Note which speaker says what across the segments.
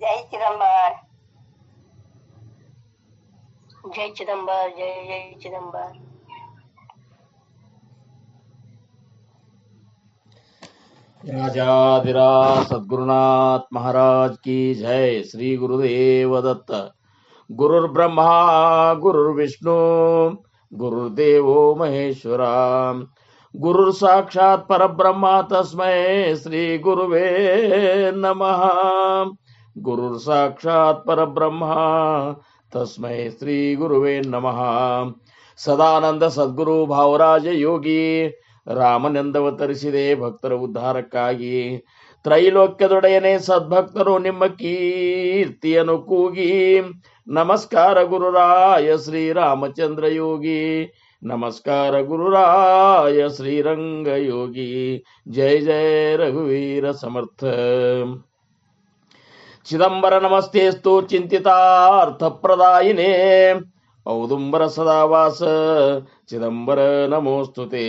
Speaker 1: जय चिदंबर, जय चिदंबर, जय जय चिदंबर।
Speaker 2: राजाधिराज सद्गुरुनाथ महाराज की जय। श्री गुरुदेव दत्त। गुरुर्ब्रह्मा गुरुर्विष्णु गुरुर्देवो महेश्वरा, गुरुर्साक्षात् परब्रह्म तस्मै श्री गुरुवे नमः। गुरुर्साक्षात् परब्रह्म तस्मै श्री गुरुवे नमः। ಸದಾನಂದ ಸದ್ಗುರು ಭಾವರಾಜ ಯೋಗಿ ರಾಮನೆಂದವತರಿಸಿದೆ ಭಕ್ತರ ಉದ್ಧಾರಕ್ಕಾಗಿ. ತ್ರೈಲೋಕ್ಯದೊಡೆಯನೇ ಸದ್ಭಕ್ತರು ನಿಮ್ಮ ಕೀರ್ತಿಯನ್ನು ಕೂಗಿ. ನಮಸ್ಕಾರ ಗುರುರಾಯ ಶ್ರೀರಾಮಚಂದ್ರ ಯೋಗಿ, ನಮಸ್ಕಾರ ಗುರುರಾಯ ಶ್ರೀರಂಗ ಯೋಗಿ. ಜಯ ಜಯ ರಘುವೀರ ಸಮರ್ಥ. ಚಿದಂಬರ ನಮಸ್ತೆಸ್ತು ಚಿಂತಿತಾರ್ಥ ಪ್ರದಾಯಿನೇ, ಔದುಂಬರ ಸದಾವಾಸ ಚಿದಂಬರ ನಮೋಸ್ತುತೆ.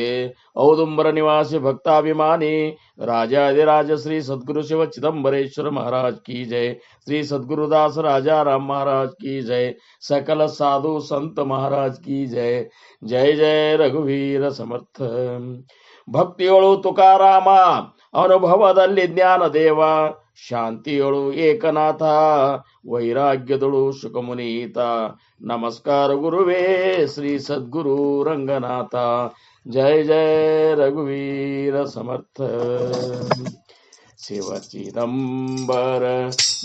Speaker 2: ಔದುಂಬರ ನಿವಾಸಿ ಭಕ್ತಾಭಿಮಾನಿ ರಾಜಾದಿರಾಜ ಶ್ರೀ ಸದ್ಗುರು ಶಿವ ಚಿದಂಬರೇಶ್ವರ महाराज की जय। श्री सद्गुरुदास राजा राम महाराज की जय। सकल साधु संत महाराज की जय। जय जय रघुवीर समर्थ। ಭಕ್ತಿಯೊಳು ತುಕಾರಾಮ, ಅನುಭವದಲ್ಲಿ ಜ್ಞಾನದೇವ, ಶಾಂತಿಯೊಳು ಏಕನಾಥ, ವೈರಾಗ್ಯದೊಳು ಶುಕಮುನೀತ. ನಮಸ್ಕಾರ ಗುರುವೇ ಶ್ರೀ ಸದ್ಗುರು ರಂಗನಾಥ. ಜಯ ಜಯ ರಘುವೀರ ಸಮರ್ಥ. ಶಿವ ಚಿದಂಬರ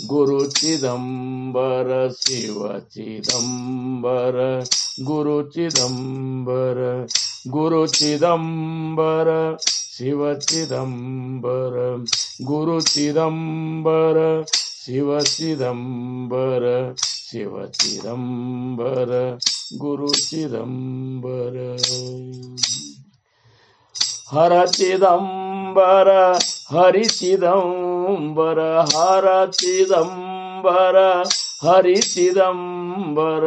Speaker 2: ಗುರು ಚಿದಂಬರ, ಶಿವ ಚಿದಂಬರ ಗುರು ಚಿದಂಬರ, ಗುರು ಚಿದಂಬರ ಶಿವ ಚಿದಂಬರ, ಗುರು ಚಿದಂಬರ ಶಿವ ಚಿದಂಬರ, ಶಿವ ಚಿದಂಬರ ಗುರು ಚಿದಂಬರ. ಹರ ಚಿದಂಬರ ಹರಿ ಚಿದಂಬರ, ಹರ ಚಿದಂಬರ ಹರಿ ಚಿದಂಬರ,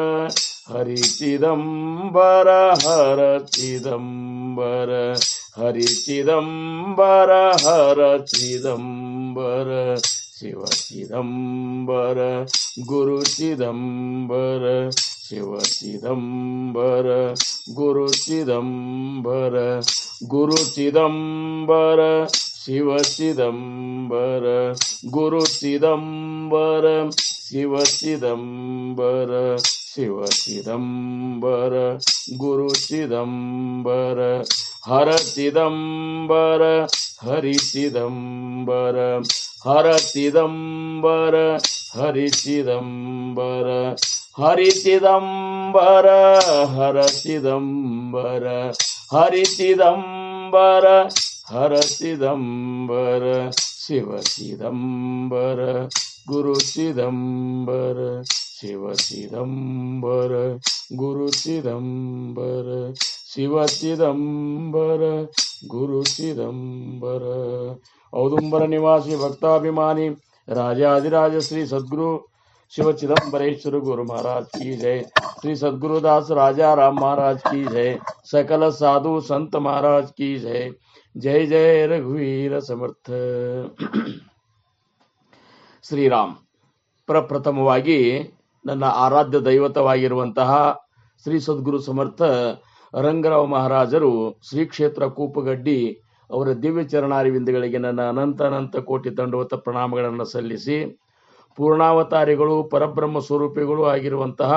Speaker 2: ಹರಿ ಚಿದಂಬರ ಹರ ಚಿದಂಬರ, ಹರಿ ಚಿದಂಬರ ಹರ ಚಿದಂಬರ, ಶಿವ ಚಿದಂಬರ ಗುರು ಚಿದಂಬರ, ಶಿವ ಚಿದಂಬರ ಗುರು ಚಿದಂಬರ, ಗುರು ಚಿದಂಬರ ಶಿವ ಚಿದಂಬರ, ಗುರು ಚಿದಂಬರ ಶಿವ ಚಿದಂಬರ, ಶಿವ ಚಿದಂಬರ ಗುರು ಚಿದಂಬರ. ಹರ ಚಿದಂಬರ ಹರಿ ಚಿದಂಬರ, ಹರ ಚಿದಂಬರ ಹರಿ ಚಿದಂಬರ, ಹರಿ ಚಿದಂಬರ ಹರ ಚಿದಂಬರ, ಹರಿ ಚಿದಂಬರ ಹರ ಚಿದಂಬರ, ಶಿವ ಚಿದಂಬರ ಗುರು ಚಿದಂಬರ, ಶಿವ ಚಿದಂಬರ ಗುರು ಚಿದಂಬರ, ಶಿವ ಚಿದಂಬರ ಗುರು ಚಿದಂಬರ. ಔದುಂಬರ ನಿವಾಸಿ ಭಕ್ತಾಭಿಮಾನಿ ರಾಜಾದಿರಾಜ ಶ್ರೀ ಸದ್ಗುರು शिव चिदंबरेश्वर गुरु महाराज की जय। श्री सद्गुरुदास राजा राम महाराज की जय। सकल साधु संत महाराज की जय। जय जय रघुवीर समर्थ। ಶ್ರೀರಾಮ್. ಪ್ರಪ್ರಥಮವಾಗಿ ನನ್ನ ಆರಾಧ್ಯ ದೈವತವಾಗಿರುವಂತಹ ಶ್ರೀ ಸದ್ಗುರು ಸಮರ್ಥ ರಂಗರಾವ್ ಮಹಾರಾಜರು ಶ್ರೀ ಕ್ಷೇತ್ರ ಕೂಪಗಡ್ಡಿ ಅವರ ದಿವ್ಯ ಚರಣಾರವಿಂದಗಳಿಗೆ ನನ್ನ ಅನಂತ ಕೋಟಿ ದಂಡವತ ಪ್ರಣಾಮಗಳನ್ನು ಸಲ್ಲಿಸಿ, ಪೂರ್ಣಾವತಾರಿಗಳು ಪರಬ್ರಹ್ಮ ಸ್ವರೂಪಿಗಳು ಆಗಿರುವಂತಹ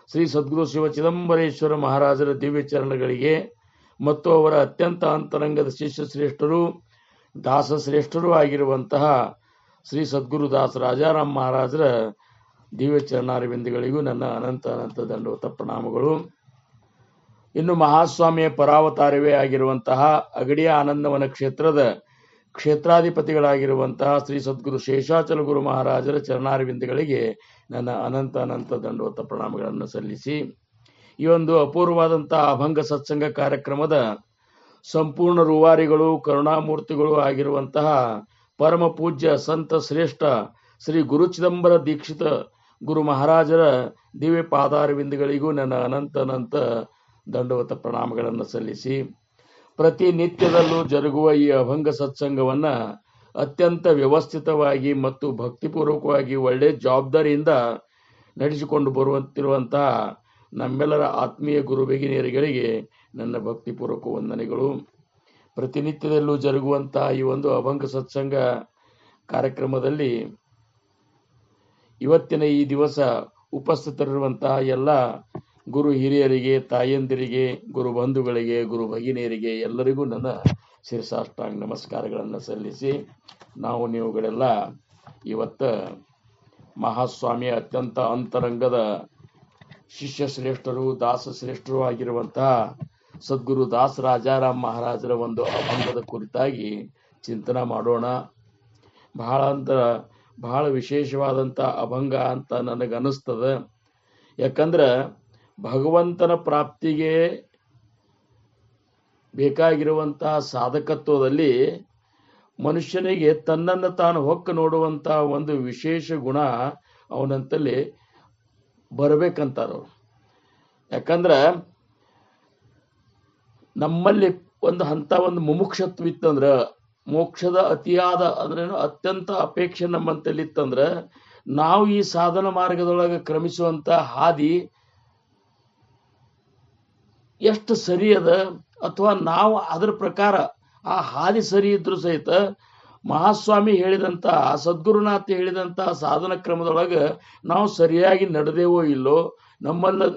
Speaker 2: ಶ್ರೀ ಸದ್ಗುರು ಶಿವ ಚಿದಂಬರೇಶ್ವರ ಮಹಾರಾಜರ ದಿವ್ಯ ಚರಣಗಳಿಗೆ ಮತ್ತು ಅವರ ಅತ್ಯಂತ ಅಂತರಂಗದ ಶಿಷ್ಯ ಶ್ರೇಷ್ಠರು ದಾಸಶ್ರೇಷ್ಠರು ಆಗಿರುವಂತಹ ಶ್ರೀ ಸದ್ಗುರುದಾಸ ರಾಜಾರಾಮ್ ಮಹಾರಾಜರ ದಿವ್ಯ ಚರಣಾರವಿಂದಗಳಿಗೂ ನನ್ನ ಅನಂತ ದಂಡವತ ಪ್ರಣಾಮಗಳು. ಇನ್ನು ಮಹಾಸ್ವಾಮಿಯ ಪರಾವತಾರವೇ ಆಗಿರುವಂತಹ ಅಗಡಿಯ ಆನಂದವನ ಕ್ಷೇತ್ರದ ಕ್ಷೇತ್ರಾಧಿಪತಿಗಳಾಗಿರುವಂತಹ ಶ್ರೀ ಸದ್ಗುರು ಶೇಷಾಚಲ ಗುರು ಮಹಾರಾಜರ ಚರಣಾರವಿಂದಗಳಿಗೆ ನನ್ನ ಅನಂತ ದಂಡವತ ಪ್ರಣಾಮಗಳನ್ನು ಸಲ್ಲಿಸಿ, ಈ ಒಂದು ಅಪೂರ್ವವಾದಂತಹ ಅಭಂಗ ಸತ್ಸಂಗ ಕಾರ್ಯಕ್ರಮದ ಸಂಪೂರ್ಣ ರೂವಾರಿಗಳು ಕರುಣಾಮೂರ್ತಿಗಳು ಆಗಿರುವಂತಹ ಪರಮ ಪೂಜ್ಯ ಸಂತ ಶ್ರೇಷ್ಠ ಶ್ರೀ ಗುರು ಚಿದಂಬರ ದೀಕ್ಷಿತ ಗುರು ಮಹಾರಾಜರ ದಿವ್ಯ ಪಾದಾರವಿಂದಗಳಿಗೂ ನನ್ನ ಅನಂತ ದಂಡವತ ಪ್ರಣಾಮಗಳನ್ನು ಸಲ್ಲಿಸಿ, ಪ್ರತಿನಿತ್ಯದಲ್ಲೂ ಜರುಗುವ ಈ ಅಭಂಗ ಸತ್ಸಂಗವನ್ನ ಅತ್ಯಂತ ವ್ಯವಸ್ಥಿತವಾಗಿ ಮತ್ತು ಭಕ್ತಿಪೂರ್ವಕವಾಗಿ ಒಳ್ಳೆ ಜವಾಬ್ದಾರಿಯಿಂದ ನಡೆಸಿಕೊಂಡು ಬರುವಂತಿರುವಂತಹ ನಮ್ಮೆಲ್ಲರ ಆತ್ಮೀಯ ಗುರು ಭಗಿನಿಯರಿಗೆ ನನ್ನ ಭಕ್ತಿಪೂರ್ವಕ ವಂದನೆಗಳು. ಪ್ರತಿನಿತ್ಯದಲ್ಲೂ ಜರುಗುವಂತಹ ಈ ಒಂದು ಅಭಂಗ ಸತ್ಸಂಗ ಕಾರ್ಯಕ್ರಮದಲ್ಲಿ ಇವತ್ತಿನ ಈ ದಿವಸ ಉಪಸ್ಥಿತರಿರುವಂತಹ ಎಲ್ಲ ಗುರು ಹಿರಿಯರಿಗೆ, ತಾಯಂದಿರಿಗೆ, ಗುರು ಬಂಧುಗಳಿಗೆ, ಗುರು ಭಗಿನಿಯರಿಗೆ ಎಲ್ಲರಿಗೂ ನನ್ನ ಶಿರಸಾಷ್ಟಾಂಗ ನಮಸ್ಕಾರಗಳನ್ನು ಸಲ್ಲಿಸಿ, ನಾವು ನೀವುಗಳೆಲ್ಲ ಇವತ್ತ ಮಹಾಸ್ವಾಮಿಯ ಅತ್ಯಂತ ಅಂತರಂಗದ ಶಿಷ್ಯ ಶ್ರೇಷ್ಠರು, ದಾಸ ಶ್ರೇಷ್ಠರು ಆಗಿರುವಂತಹ ಸದ್ಗುರು ದಾಸ ರಾಜಾರಾಮ್ ಮಹಾರಾಜರ ಒಂದು ಅಭಂಗದ ಕುರಿತಾಗಿ ಚಿಂತನೆ ಮಾಡೋಣ. ಬಹಳ ವಿಶೇಷವಾದಂಥ ಅಭಂಗ ಅಂತ ನನಗನ್ನಿಸ್ತದ. ಯಾಕಂದ್ರೆ ಭಗವಂತನ ಪ್ರಾಪ್ತಿಗೆ ಬೇಕಾಗಿರುವಂತಹ ಸಾಧಕತ್ವದಲ್ಲಿ ಮನುಷ್ಯನಿಗೆ ತನ್ನನ್ನು ತಾನು ಹೊಕ್ಕ ನೋಡುವಂತ ಒಂದು ವಿಶೇಷ ಗುಣ ಅವನಂತಲ್ಲಿ ಬರ್ಬೇಕಂತಾರವ್ರು. ಯಾಕಂದ್ರ ನಮ್ಮಲ್ಲಿ ಒಂದು ಮುಮುಕ್ಷತ್ವ ಇತ್ತಂದ್ರ, ಮೋಕ್ಷದ ಅತಿಯಾದ ಅಂದ್ರೇನು ಅತ್ಯಂತ ಅಪೇಕ್ಷೆ ನಮ್ಮಂತಲ್ಲಿ ಇತ್ತಂದ್ರ, ನಾವು ಈ ಸಾಧನ ಮಾರ್ಗದೊಳಗೆ ಕ್ರಮಿಸುವಂತ ಹಾದಿ ಎಷ್ಟು ಸರಿ ಅದ, ಅಥವಾ ನಾವು ಅದರ ಪ್ರಕಾರ ಆ ಹಾದಿ ಸರಿ ಇದ್ರು ಸಹಿತ ಮಹಾಸ್ವಾಮಿ ಹೇಳಿದಂತ, ಸದ್ಗುರುನಾಥ ಹೇಳಿದಂತ ಸಾಧನ ಕ್ರಮದೊಳಗೆ ನಾವು ಸರಿಯಾಗಿ ನಡೆದೇವೋ ಇಲ್ಲೋ,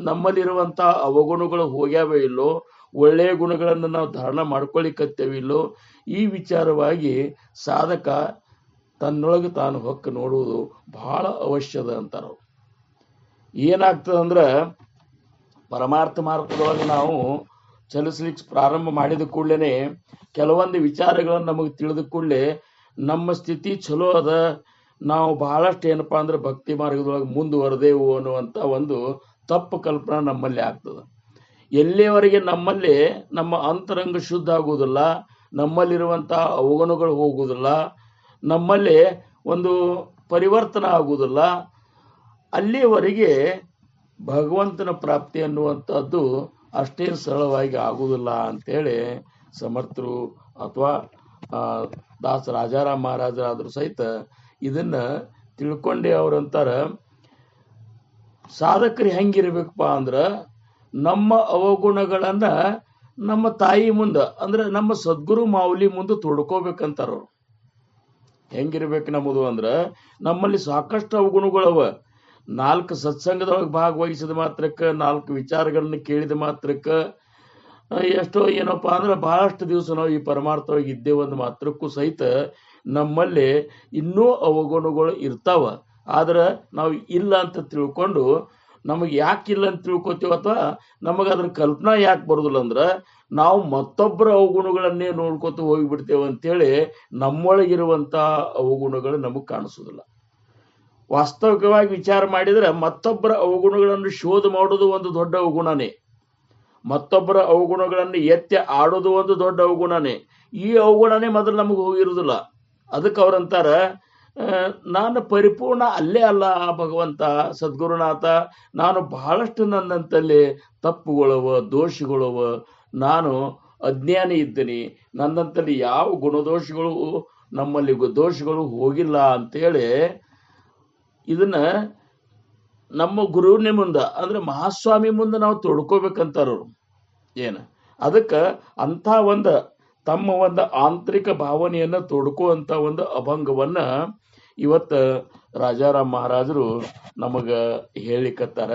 Speaker 2: ನಮ್ಮಲ್ಲಿರುವಂತ ಅವಗುಣಗಳು ಹೋಗ್ಯಾವೋ ಇಲ್ಲೋ, ಒಳ್ಳೆಯ ಗುಣಗಳನ್ನು ನಾವು ಧಾರಣ ಮಾಡ್ಕೊಳ್ಳಿಕತ್ತೇವಿಲ್ಲೋ, ಈ ವಿಚಾರವಾಗಿ ಸಾಧಕ ತನ್ನೊಳಗೆ ತಾನು ಹೊಕ್ಕ ನೋಡುವುದು ಬಹಳ ಅವಶ್ಯದ ಅಂತಾರ. ಏನಾಗ್ತದಂದ್ರ, ಪರಮಾರ್ಥ ಮಾರ್ಗದೊಳಗೆ ನಾವು ಚಲಿಸ್ಲಿಕ್ಕೆ ಪ್ರಾರಂಭ ಮಾಡಿದ ಕೂಡಲೇ ಕೆಲವೊಂದು ವಿಚಾರಗಳನ್ನು ನಮಗೆ ತಿಳಿದ ಕೂಡಲೇ ನಮ್ಮ ಸ್ಥಿತಿ ಚಲೋ ಅದ, ನಾವು ಬಹಳಷ್ಟು ಏನಪ್ಪಾ ಅಂದ್ರೆ ಭಕ್ತಿ ಮಾರ್ಗದೊಳಗೆ ಮುಂದುವರೆದೇವು ಅನ್ನುವಂಥ ಒಂದು ತಪ್ಪು ಕಲ್ಪನಾ ನಮ್ಮಲ್ಲಿ ಆಗ್ತದೆ. ಎಲ್ಲಿಯವರೆಗೆ ನಮ್ಮಲ್ಲಿ ನಮ್ಮ ಅಂತರಂಗ ಶುದ್ಧ ಆಗುವುದಿಲ್ಲ, ನಮ್ಮಲ್ಲಿರುವಂತಹ ಅವಗುಣಗಳು ಹೋಗುವುದಿಲ್ಲ, ನಮ್ಮಲ್ಲಿ ಒಂದು ಪರಿವರ್ತನೆ ಆಗುವುದಿಲ್ಲ, ಅಲ್ಲಿಯವರೆಗೆ ಭಗವಂತನ ಪ್ರಾಪ್ತಿ ಅನ್ನುವಂಥದ್ದು ಅಷ್ಟೇನು ಸರಳವಾಗಿ ಆಗುವುದಿಲ್ಲ ಅಂತೇಳಿ ಸಮರ್ಥರು ಅಥವಾ ದಾಸ ರಾಜಾರಾಮ್ ಮಹಾರಾಜರಾದರೂ ಸಹಿತ ಇದನ್ನ ತಿಳ್ಕೊಂಡೆ ಅವ್ರಂತಾರ. ಸಾಧಕರು ಹೆಂಗಿರ್ಬೇಕಪ್ಪ ಅಂದ್ರ, ನಮ್ಮ ಅವಗುಣಗಳನ್ನ ನಮ್ಮ ತಾಯಿ ಮುಂದೆ ಅಂದ್ರೆ ನಮ್ಮ ಸದ್ಗುರು ಮಾವುಲಿ ಮುಂದೆ ತೊಡ್ಕೋಬೇಕಂತಾರ. ಹೆಂಗಿರ್ಬೇಕು ನಮ್ಮದು ಅಂದ್ರ, ನಮ್ಮಲ್ಲಿ ಸಾಕಷ್ಟು ಅವಗುಣಗಳವ. 4 ಸತ್ಸಂಗದೊಳಗೆ ಭಾಗವಹಿಸಿದ ಮಾತ್ರಕ್ಕೆ, 4 ವಿಚಾರಗಳನ್ನ ಕೇಳಿದ ಮಾತ್ರಕ್ಕೆ, ಎಷ್ಟೋ ಏನಪ್ಪ ಅಂದ್ರೆ ಬಹಳಷ್ಟು ದಿವಸ ನಾವು ಈ ಪರಮಾರ್ಥವಾಗಿ ಇದ್ದೇವಂದ ಮಾತ್ರಕ್ಕೂ ಸಹಿತ ನಮ್ಮಲ್ಲಿ ಇನ್ನೂ ಅವಗುಣಗಳು ಇರ್ತಾವ. ಆದ್ರೆ ನಾವು ಇಲ್ಲ ಅಂತ ತಿಳ್ಕೊಂಡು, ನಮಗೆ ಯಾಕೆ ಇಲ್ಲ ಅಂತ ತಿಳ್ಕೊತೀವಿ ಅಥವಾ ನಮಗೆ ಅದ್ರ ಕಲ್ಪನಾ ಯಾಕೆ ಬರೋದಿಲ್ಲ ಅಂದ್ರೆ, ನಾವು ಮತ್ತೊಬ್ಬರ ಅವಗುಣಗಳನ್ನೇ ನೋಡ್ಕೊತ ಹೋಗಿಬಿಡ್ತೇವೆ ಅಂತೇಳಿ ನಮ್ಮೊಳಗಿರುವಂತ ಅವಗುಣಗಳು ನಮಗೆ ಕಾಣಿಸೋದಿಲ್ಲ. ವಾಸ್ತವಿಕವಾಗಿ ವಿಚಾರ ಮಾಡಿದ್ರೆ ಮತ್ತೊಬ್ಬರ ಅವಗುಣಗಳನ್ನು ಶೋಧ ಮಾಡೋದು ಒಂದು ದೊಡ್ಡ ಅವಗುಣನೇ, ಮತ್ತೊಬ್ಬರ ಅವಗುಣಗಳನ್ನು ಎತ್ತಿ ಆಡೋದು ಒಂದು ದೊಡ್ಡ ಅವಗುಣನೇ. ಈ ಅವಗುಣನೇ ಮೊದಲು ನಮಗೆ ಹೋಗಿರುವುದಿಲ್ಲ. ಅದಕ್ಕೆ ಅವ್ರಂತಾರ, ನಾನು ಪರಿಪೂರ್ಣ ಅಲ್ಲೇ ಅಲ್ಲ ಭಗವಂತ ಸದ್ಗುರುನಾಥ, ನಾನು ಬಹಳಷ್ಟು ನನ್ನಂತಲ್ಲಿ ತಪ್ಪುಗಳವ, ದೋಷಗಳವ, ನಾನು ಅಜ್ಞಾನಿ ಇದ್ದೀನಿ, ನನ್ನಂತಲ್ಲಿ ಯಾವ ಗುಣದೋಷಗಳು ನಮ್ಮಲ್ಲಿ ದೋಷಗಳು ಹೋಗಿಲ್ಲ ಅಂತೇಳಿ ಇದನ್ನ ನಮ್ಮ ಗುರುವಿನ ಮುಂದೆ ಅಂದ್ರೆ ಮಹಾಸ್ವಾಮಿ ಮುಂದೆ ನಾವು ತೊಡ್ಕೋಬೇಕಂತಾರವ್ರು. ಏನು ಅದಕ್ಕೆ ಅಂಥ ಒಂದು ತಮ್ಮ ಒಂದು ಆಂತರಿಕ ಭಾವನೆಯನ್ನ ತೊಡ್ಕುವಂತ ಒಂದು ಅಭಂಗವನ್ನ ಇವತ್ತ ರಾಜಾರಾಮ್ ಮಹಾರಾಜರು ನಮಗ ಹೇಳಿಕತ್ತಾರ.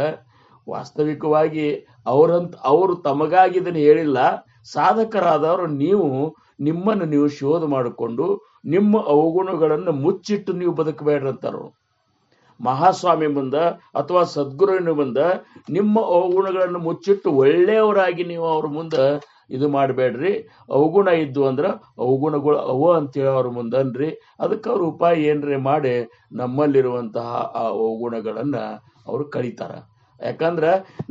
Speaker 2: ವಾಸ್ತವಿಕವಾಗಿ ಅವರು ತಮಗಾಗಿ ಇದನ್ನು ಹೇಳಿಲ್ಲ. ಸಾಧಕರಾದವರು ನಿಮ್ಮನ್ನು ನೀವು ಶೋಧ ಮಾಡಿಕೊಂಡು ನಿಮ್ಮ ಅವಗುಣಗಳನ್ನು ಮುಚ್ಚಿಟ್ಟು ನೀವು ಬದುಕಬೇಡ್ರಂತಾರು. ಮಹಾಸ್ವಾಮಿ ಮುಂದ ಅಥವಾ ಸದ್ಗುರುವಿನ ಮುಂದ ನಿಮ್ಮ ಅವಗುಣಗಳನ್ನು ಮುಚ್ಚಿಟ್ಟು ಒಳ್ಳೆಯವರಾಗಿ ನೀವು ಅವ್ರ ಮುಂದೆ ಇದು ಮಾಡಬೇಡ್ರಿ. ಅವಗುಣ ಇದ್ದು ಅಂದ್ರ ಅವಗುಣಗಳು ಅಂತೇಳಿ ಅವ್ರ ಮುಂದನ್ರಿ. ಅದಕ್ಕೆ ಅವ್ರ ಉಪಾಯ ಏನ್ರಿ ಮಾಡಿ ನಮ್ಮಲ್ಲಿರುವಂತಹ ಆ ಅವಗುಣಗಳನ್ನ ಅವ್ರು ಕಳೀತಾರ. ಯಾಕಂದ್ರ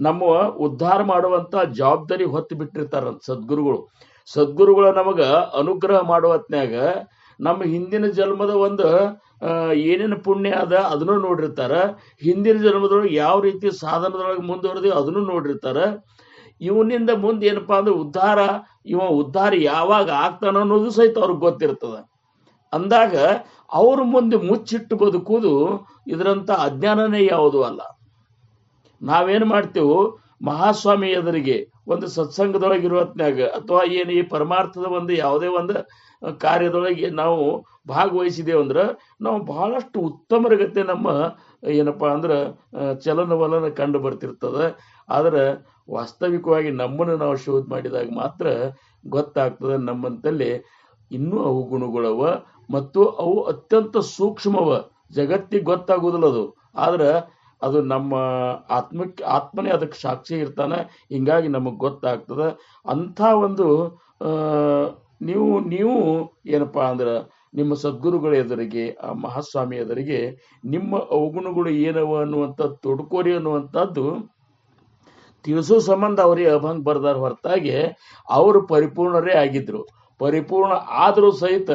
Speaker 2: ನಮ್ಮ ಉದ್ಧಾರ ಮಾಡುವಂತ ಜವಾಬ್ದಾರಿ ಹೊತ್ತು ಬಿಟ್ಟಿರ್ತಾರ ಸದ್ಗುರುಗಳು ನಮಗ ಅನುಗ್ರಹ ಮಾಡುವ ಹೊತ್ನ್ಯಾಗ ನಮ್ಮ ಹಿಂದಿನ ಜನ್ಮದ ಒಂದು ಏನೇನು ಪುಣ್ಯ ಅದ ಅದನ್ನು ನೋಡಿರ್ತಾರ. ಹಿಂದಿನ ಜನ್ಮದೊಳಗೆ ಯಾವ ರೀತಿ ಸಾಧನದೊಳಗೆ ಮುಂದುವರೆದೇವೆ ಅದನ್ನು ನೋಡಿರ್ತಾರ. ಇವನಿಂದ ಮುಂದೆ ಏನಪ್ಪಾ ಅಂದ್ರೆ ಉದ್ಧಾರ ಯಾವಾಗ ಆಗ್ತಾನ ಅನ್ನೋದು ಸಹಿತ ಅವ್ರಿಗೆ ಗೊತ್ತಿರ್ತದ. ಅಂದಾಗ ಅವ್ರ ಮುಂದೆ ಮುಚ್ಚಿಟ್ಟು ಬದುಕುವುದು ಇದರಂತ ಅಜ್ಞಾನನೇ ಯಾವುದೂ ಅಲ್ಲ. ನಾವೇನ್ ಮಾಡ್ತೇವೆ, ಮಹಾಸ್ವಾಮಿ ಎದುರಿಗೆ ಒಂದು ಸತ್ಸಂಗದೊಳಗಿರುವ ಹೊತ್ನ್ಯಾಗ ಅಥವಾ ಏನು ಈ ಪರಮಾರ್ಥದ ಒಂದು ಯಾವುದೇ ಒಂದು ಕಾರ್ಯದೊಳಗೆ ನಾವು ಭಾಗವಹಿಸಿದೇವಂದ್ರ ನಾವು ಬಹಳಷ್ಟು ಉತ್ತಮರ ಗತೆ ನಮ್ಮ ಏನಪ್ಪಾ ಅಂದ್ರ ಚಲನವಲನ ಕಂಡು ಬರ್ತಿರ್ತದ. ಆದ್ರೆ ವಾಸ್ತವಿಕವಾಗಿ ನಮ್ಮನ್ನು ನಾವು ಶೋಧ ಮಾಡಿದಾಗ ಮಾತ್ರ ಗೊತ್ತಾಗ್ತದೆ ನಮ್ಮಂತಲ್ಲಿ ಇನ್ನೂ ಅವು ಗುಣಗಳವ ಮತ್ತು ಅವು ಅತ್ಯಂತ ಸೂಕ್ಷ್ಮವ, ಜಗತ್ತಿಗೆ ಗೊತ್ತಾಗುವುದಿಲ್ಲ ಅದು. ಆದ್ರೆ ಅದು ನಮ್ಮ ಆತ್ಮನೇ ಅದಕ್ಕೆ ಸಾಕ್ಷಿ ಇರ್ತಾನೆ, ಹಿಂಗಾಗಿ ನಮಗೆ ಗೊತ್ತಾಗ್ತದೆ. ಅಂಥ ಒಂದು ನೀವು ಏನಪ್ಪಾ ಅಂದ್ರೆ ನಿಮ್ಮ ಸದ್ಗುರುಗಳ ಎದುರಿಗೆ, ಆ ಮಹಾಸ್ವಾಮಿ ಎದುರಿಗೆ ನಿಮ್ಮ ಅವಗುಣಗಳು ಏನವ ಅನ್ನುವಂಥ ತೊಡ್ಕೋರಿ ಅನ್ನುವಂಥದ್ದು ತಿಳಿಸೋ ಸಂಬಂಧ ಅವ್ರಿಗೆ ಅಭಂಗ ಬರ್ದಾರ ಹೊರತಾಗಿ ಅವರು ಪರಿಪೂರ್ಣರೇ ಆಗಿದ್ರು. ಪರಿಪೂರ್ಣ ಆದರೂ ಸಹಿತ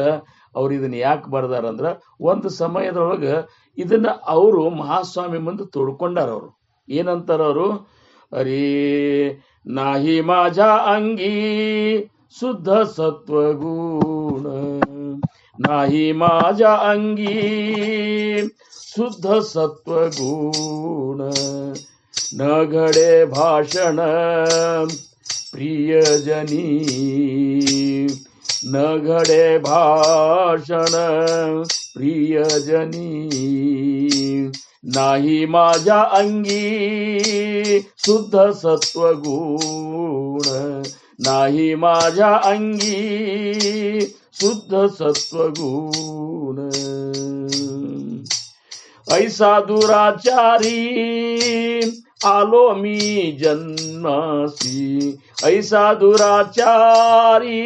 Speaker 2: ಅವ್ರು ಇದನ್ನ ಯಾಕೆ ಬರ್ದಾರಂದ್ರ ಒಂದು ಸಮಯದೊಳಗೆ ಇದನ್ನ ಅವರು ಮಹಾಸ್ವಾಮಿ ಮುಂದೆ ತೊಡ್ಕೊಂಡಾರ. ಅವರು ಏನಂತಾರ, ಅವರು ಅರೇ ನಾಹಿ ಮಾಜಾ ಅಂಗಿ ಶುದ್ಧ ಸತ್ವಗುಣ, ನಾಹಿ ಮಾಜಾ ಅಂಗಿ ಶುದ್ಧ ಸತ್ವಗುಣ, न घडे भाषण प्रियजनी, न घडे भाषण प्रियजनी, नाही माझ्या अंगी शुद्ध सत्वगुण, नाही माझ्या अंगी शुद्ध सत्वगुण, ऐसा दुराचारी आलो मी जन्मासी, ऐसा दुराचारी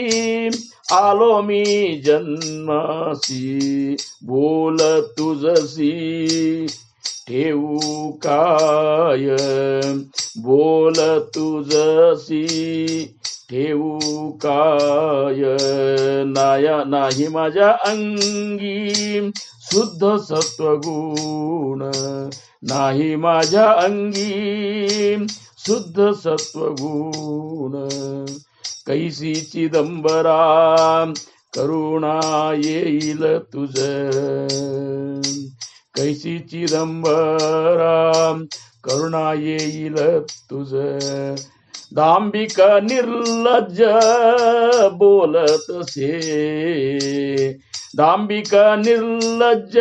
Speaker 2: आलो मी जन्मासी, बोल तुझसी ठेवू काय, बोल तुझसी ठेवू काय, नाही माझ्या अंगी शुद्ध सत्वगुण, नाही माझ्या अंगी शुद्ध सत्वगुण, कैसी चिदंबरा करुणा येईल तुझ, कैसी चिदंबरा करुणा येईल तुझ, दांभिक निर्लज्ज बोलतसे, दांभिक निर्लज्ज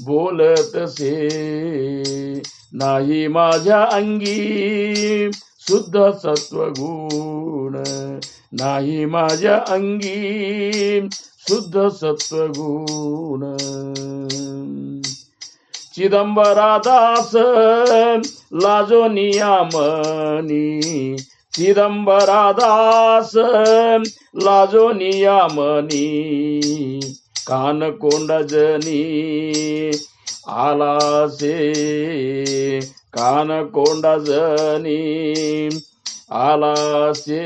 Speaker 2: बोलतसे, नाही माझ्या अंगी शुद्ध सत्वगुण, नाही माझ्या अंगी शुद्ध सत्वगुण, चिदंबरा दास लाजो नियामनी, चिदंबरा दास लाजो नियामनी, कान कोंडजनी आलासे, कान कोंडजनी आलासे,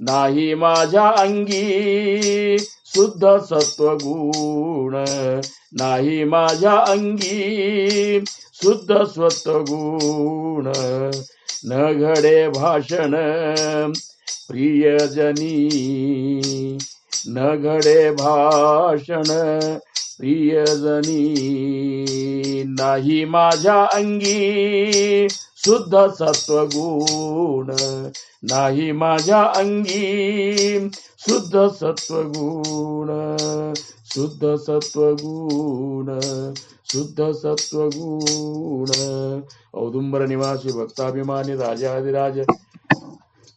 Speaker 2: नाही माझ्या अंगी शुद्ध सत्वगुण, नाही माझ्या अंगी शुद्ध सत्वगुण, न घडे भाषण प्रियजनी, न घडे भाषण प्रियजनी, नाही माझ्या अंगी शुद्ध सत्वगुण, नाही माझ्या अंगी शुद्ध सत्वगुण, शुद्ध सत्वगुण, शुद्ध सत्वगुण. औदुंबर निवासी भक्ताभिमानी राजाधिराज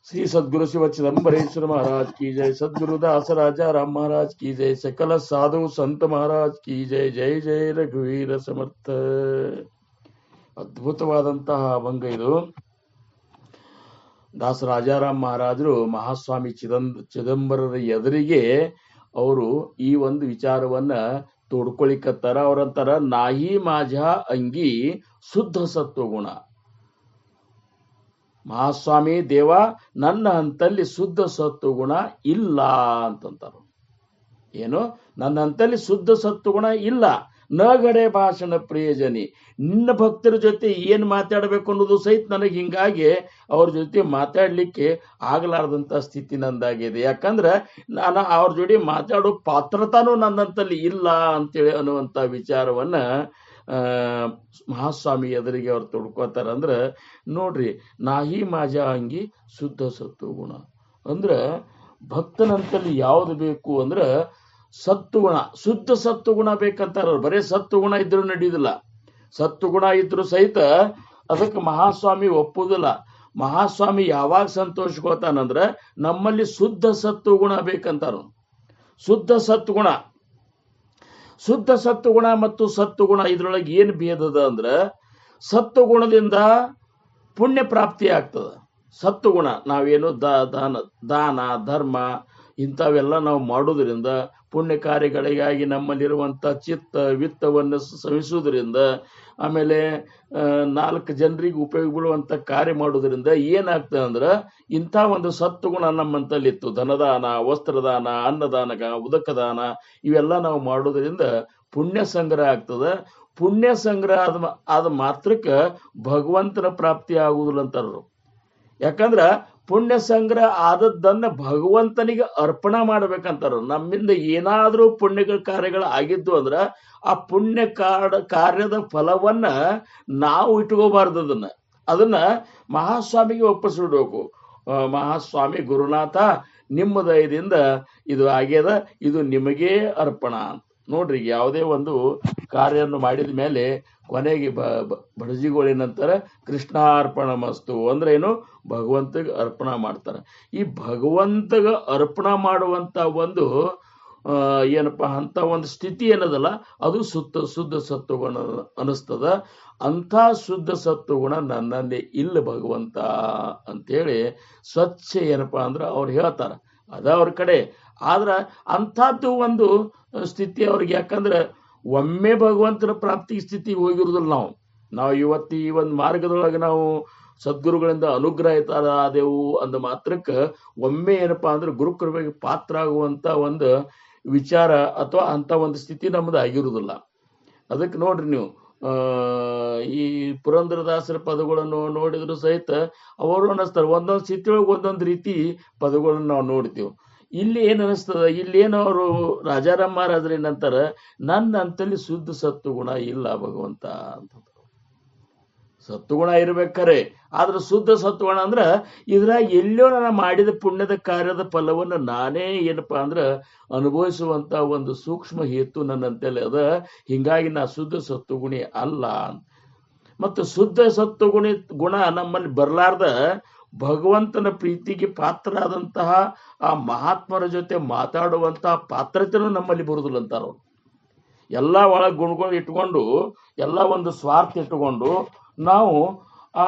Speaker 2: श्री सद्गुरु शिव चिदंबरेश्वर महाराज की जय, सद्गुरुदास राजा राम महाराज की जय, सकल साधु संत महाराज की जय, जय जय ರಘುವೀರ ಸಮರ್ಥ. ಅದ್ಭುತವಾದಂತಹ ಅಭಂಗ ಇದು. ದಾಸ ರಾಜಾರಾಮ್ ಮಹಾರಾಜರು ಮಹಾಸ್ವಾಮಿ ಚಿದಂಬರರ ಎದುರಿಗೆ ಅವರು ಈ ಒಂದು ವಿಚಾರವನ್ನ ತೋಡ್ಕೊಳಿಕತ್ತಾರ. ಅವರಂತಾರ, ನಾಹಿ माझ्या ಅಂಗಿ ಶುದ್ಧ ಸತ್ವಗುಣ. ಮಹಾಸ್ವಾಮಿ ದೇವ, ನನ್ನ ಹಂತಲ್ಲಿ ಶುದ್ಧ ಸತ್ವಗುಣ ಇಲ್ಲ ಅಂತಂತಾರ. ಏನು, ನನ್ನ ಹಂತಲ್ಲಿ ಶುದ್ಧ ಸತ್ವಗುಣ ಇಲ್ಲ, ನಗಡೆ ಭಾಷಣ ಪ್ರಿಯಜನಿ, ನಿನ್ನ ಭಕ್ತರ ಜೊತೆ ಏನ್ ಮಾತಾಡ್ಬೇಕು ಅನ್ನೋದು ಸಹಿತ ನನಗೆ ಹಿಂಗಾಗಿ ಅವ್ರ ಜೊತೆ ಮಾತಾಡ್ಲಿಕ್ಕೆ ಆಗಲಾರ್ದಂತ ಸ್ಥಿತಿ ನಂದಾಗಿದೆ. ಯಾಕಂದ್ರೆ ನಾನು ಅವ್ರ ಜೋಡಿ ಮಾತಾಡೋ ಪಾತ್ರತಾನು ನನ್ನಂತಲ್ಲಿ ಇಲ್ಲ ಅಂತೇಳಿ ಅನ್ನುವಂತ ವಿಚಾರವನ್ನ ಮಹಾಸ್ವಾಮಿ ಎದುರಿಗೆ ಅವ್ರು ತೊಡ್ಕೋತಾರಂದ್ರ ನೋಡ್ರಿ, ನಾಹಿ ಮಾಜಾ ಅಂಗಿ ಶುದ್ಧ ಸತ್ತು ಗುಣ ಅಂದ್ರ ಭಕ್ತನಂತಲ್ಲಿ ಯಾವ್ದು ಬೇಕು ಅಂದ್ರ ಸತ್ತುಗುಣ, ಶುದ್ಧ ಸತ್ತುಗುಣ ಬೇಕಂತಾರ. ಬರೇ ಸತ್ತುಗುಣ ಇದ್ರು ನಡೆಯುದಿಲ್ಲ, ಸತ್ತುಗುಣ ಇದ್ರು ಸಹಿತ ಅದಕ್ಕೆ ಮಹಾಸ್ವಾಮಿ ಒಪ್ಪುದಿಲ್ಲ. ಮಹಾಸ್ವಾಮಿ ಯಾವಾಗ ಸಂತೋಷಕೋತಾನಂದ್ರ ನಮ್ಮಲ್ಲಿ ಶುದ್ಧ ಸತ್ತುಗುಣ ಬೇಕಂತಾರ. ಶುದ್ಧ ಸತ್ಗುಣ, ಶುದ್ಧ ಸತ್ತುಗುಣ ಮತ್ತು ಸತ್ತುಗುಣ ಇದ್ರೊಳಗೆ ಏನ್ ಭೇದದ ಅಂದ್ರ ಸತ್ತುಗುಣದಿಂದ ಪುಣ್ಯ ಪ್ರಾಪ್ತಿ ಆಗ್ತದ. ಸತ್ತುಗುಣ ನಾವೇನು ದಾನ ಧರ್ಮ ಇಂಥವೆಲ್ಲ ನಾವು ಮಾಡೋದ್ರಿಂದ, ಪುಣ್ಯ ಕಾರ್ಯಗಳಿಗಾಗಿ ನಮ್ಮಲ್ಲಿರುವಂಥ ಚಿತ್ತ ವಿತ್ತವನ್ನು ಶ್ರಮಿಸುವುದರಿಂದ, ಆಮೇಲೆ 4 ಜನರಿಗೆ ಉಪಯೋಗ ಬೀಳುವಂಥ ಕಾರ್ಯ ಮಾಡೋದ್ರಿಂದ ಏನಾಗ್ತದೆ ಅಂದ್ರೆ ಇಂಥ ಒಂದು ಸತ್ತುಗುಣ ನಮ್ಮಂತಲ್ಲಿತ್ತು. ಧನದಾನ, ವಸ್ತ್ರದಾನ, ಅನ್ನದಾನ, ಉದಕದಾನ ಇವೆಲ್ಲ ನಾವು ಮಾಡೋದ್ರಿಂದ ಪುಣ್ಯ ಸಂಗ್ರಹ ಆಗ್ತದ. ಪುಣ್ಯ ಸಂಗ್ರಹ ಆದ ಮಾತ್ರಕ್ಕೆ ಭಗವಂತನ ಪ್ರಾಪ್ತಿ ಆಗುವುದಿಲ್ಲ ಅಂತಾರ. ಯಾಕಂದ್ರ ಪುಣ್ಯ ಸಂಗ್ರಹ ಆದದ್ದನ್ನ ಭಗವಂತನಿಗೆ ಅರ್ಪಣ ಮಾಡ್ಬೇಕಂತಾರ. ನಮ್ಮಿಂದ ಏನಾದ್ರೂ ಪುಣ್ಯಗಳ ಕಾರ್ಯಗಳು ಆಗಿದ್ದು ಅಂದ್ರ ಆ ಪುಣ್ಯ ಕಾರ್ಯದ ಫಲವನ್ನ ನಾವು ಇಟ್ಕೋಬಾರ್ದು. ಅದನ್ನ ಮಹಾಸ್ವಾಮಿಗೆ ಒಪ್ಪಿಸ್ಬಿಡ್ಬೇಕು. ಮಹಾಸ್ವಾಮಿ ಗುರುನಾಥ, ನಿಮ್ಮ ದಯದಿಂದ ಇದು ಆಗ್ಯದ, ಇದು ನಿಮಗೇ ಅರ್ಪಣ ಅಂತ. ನೋಡ್ರಿ, ಯಾವುದೇ ಒಂದು ಕಾರ್ಯವನ್ನು ಮಾಡಿದ ಮೇಲೆ ಕೊನೆಗೆ ಬಡಜಿಗಳೇನಂತಾರೆ, ಕೃಷ್ಣಾರ್ಪಣ ಮಸ್ತು ಅಂದ್ರೆ ಏನು, ಭಗವಂತಗೆ ಅರ್ಪಣ ಮಾಡ್ತಾರೆ. ಈ ಭಗವಂತಗ ಅರ್ಪಣ ಮಾಡುವಂತ ಒಂದು ಏನಪ್ಪಾ ಅಂತ ಒಂದು ಸ್ಥಿತಿ ಏನದಲ್ಲ, ಅದು ಶುದ್ಧ ಸತ್ವಗುಣ ಅನಿಸ್ತದ. ಅಂಥ ಶುದ್ಧ ಸತ್ವಗುಣ ನನ್ನಲ್ಲಿ ಇಲ್ಲ ಭಗವಂತ ಅಂತೇಳಿ ಸ್ವಚ್ಛ ಏನಪ್ಪಾ ಅಂದ್ರೆ ಅವ್ರು ಹೇಳ್ತಾರ. ಅದ ಅವ್ರ ಕಡೆ. ಆದ್ರ ಅಂಥದ್ದು ಒಂದು ಸ್ಥಿತಿ ಅವ್ರಿಗೆ, ಯಾಕಂದ್ರೆ ಒಮ್ಮೆ ಭಗವಂತನ ಪ್ರಾಪ್ತಿ ಸ್ಥಿತಿಗೆ ಹೋಗಿರುದಿಲ್ಲ. ನಾವು ಇವತ್ತು ಈ ಒಂದು ಮಾರ್ಗದೊಳಗೆ ನಾವು ಸದ್ಗುರುಗಳಿಂದ ಅನುಗ್ರಹಿತರಾದೆವು ಅಂದ ಮಾತ್ರಕ್ಕೆ ಒಮ್ಮೆ ಏನಪ್ಪಾ ಅಂದ್ರೆ ಗುರುಕೃಪೆಗೆ ಪಾತ್ರ ಆಗುವಂತ ಒಂದು ವಿಚಾರ ಅಥವಾ ಅಂತ ಒಂದು ಸ್ಥಿತಿ ನಮ್ದು ಆಗಿರುವುದಿಲ್ಲ. ಅದಕ್ಕೆ ನೋಡ್ರಿ, ನೀವು ಈ ಪುರಂದರದಾಸರ ಪದಗಳನ್ನು ನೋಡಿದ್ರು ಸಹಿತ ಅವರು ಅನ್ನಿಸ್ತಾರೆ, ಒಂದೊಂದು ಸ್ಥಿತಿಯೊಳಗೆ ಒಂದೊಂದು ರೀತಿ ಪದಗಳನ್ನು ನಾವು ನೋಡ್ತೀವಿ. ಇಲ್ಲಿ ಏನ್ ಅನಿಸ್ತದ, ಇಲ್ಲೇನು ಅವರು ರಾಜಾರಾಮ್ ಮಹಾರಾಜರು ಏನಂತಾರ, ನನ್ನ ಅಂತಲ್ಲಿ ಶುದ್ಧ ಸತ್ತುಗುಣ ಇಲ್ಲ ಭಗವಂತ ಅಂತ. ಸತ್ತುಗುಣ ಇರ್ಬೇಕಾರೆ, ಆದ್ರೆ ಶುದ್ಧ ಸತ್ವಗುಣ ಅಂದ್ರ ಇದ್ರಾಗ ಎಲ್ಲೋ ನಾನು ಮಾಡಿದ ಪುಣ್ಯದ ಕಾರ್ಯದ ಫಲವನ್ನು ನಾನೇ ಏನಪ್ಪಾ ಅಂದ್ರ ಅನುಭವಿಸುವಂತ ಒಂದು ಸೂಕ್ಷ್ಮ ಹೇತು ನನ್ನಂತೆಲ್ಲ ಅದ. ಹಿಂಗಾಗಿ ನಾ ಶುದ್ಧ ಸತ್ವಗುಣಿ ಅಲ್ಲ. ಮತ್ತು ಶುದ್ಧ ಗುಣ ನಮ್ಮಲ್ಲಿ ಬರ್ಲಾರ್ದ ಭಗವಂತನ ಪ್ರೀತಿಗೆ ಪಾತ್ರರಾದಂತಹ ಆ ಮಹಾತ್ಮರ ಜೊತೆ ಮಾತಾಡುವಂತಹ ಪಾತ್ರತೆನೂ ನಮ್ಮಲ್ಲಿ ಬರುದಿಲ್ಲ ಅಂತಾರ. ಎಲ್ಲ ಒಳಗೆ ಗುಣಗಳು ಇಟ್ಕೊಂಡು, ಎಲ್ಲ ಒಂದು ಸ್ವಾರ್ಥ ಇಟ್ಟುಕೊಂಡು ನಾವು ಆ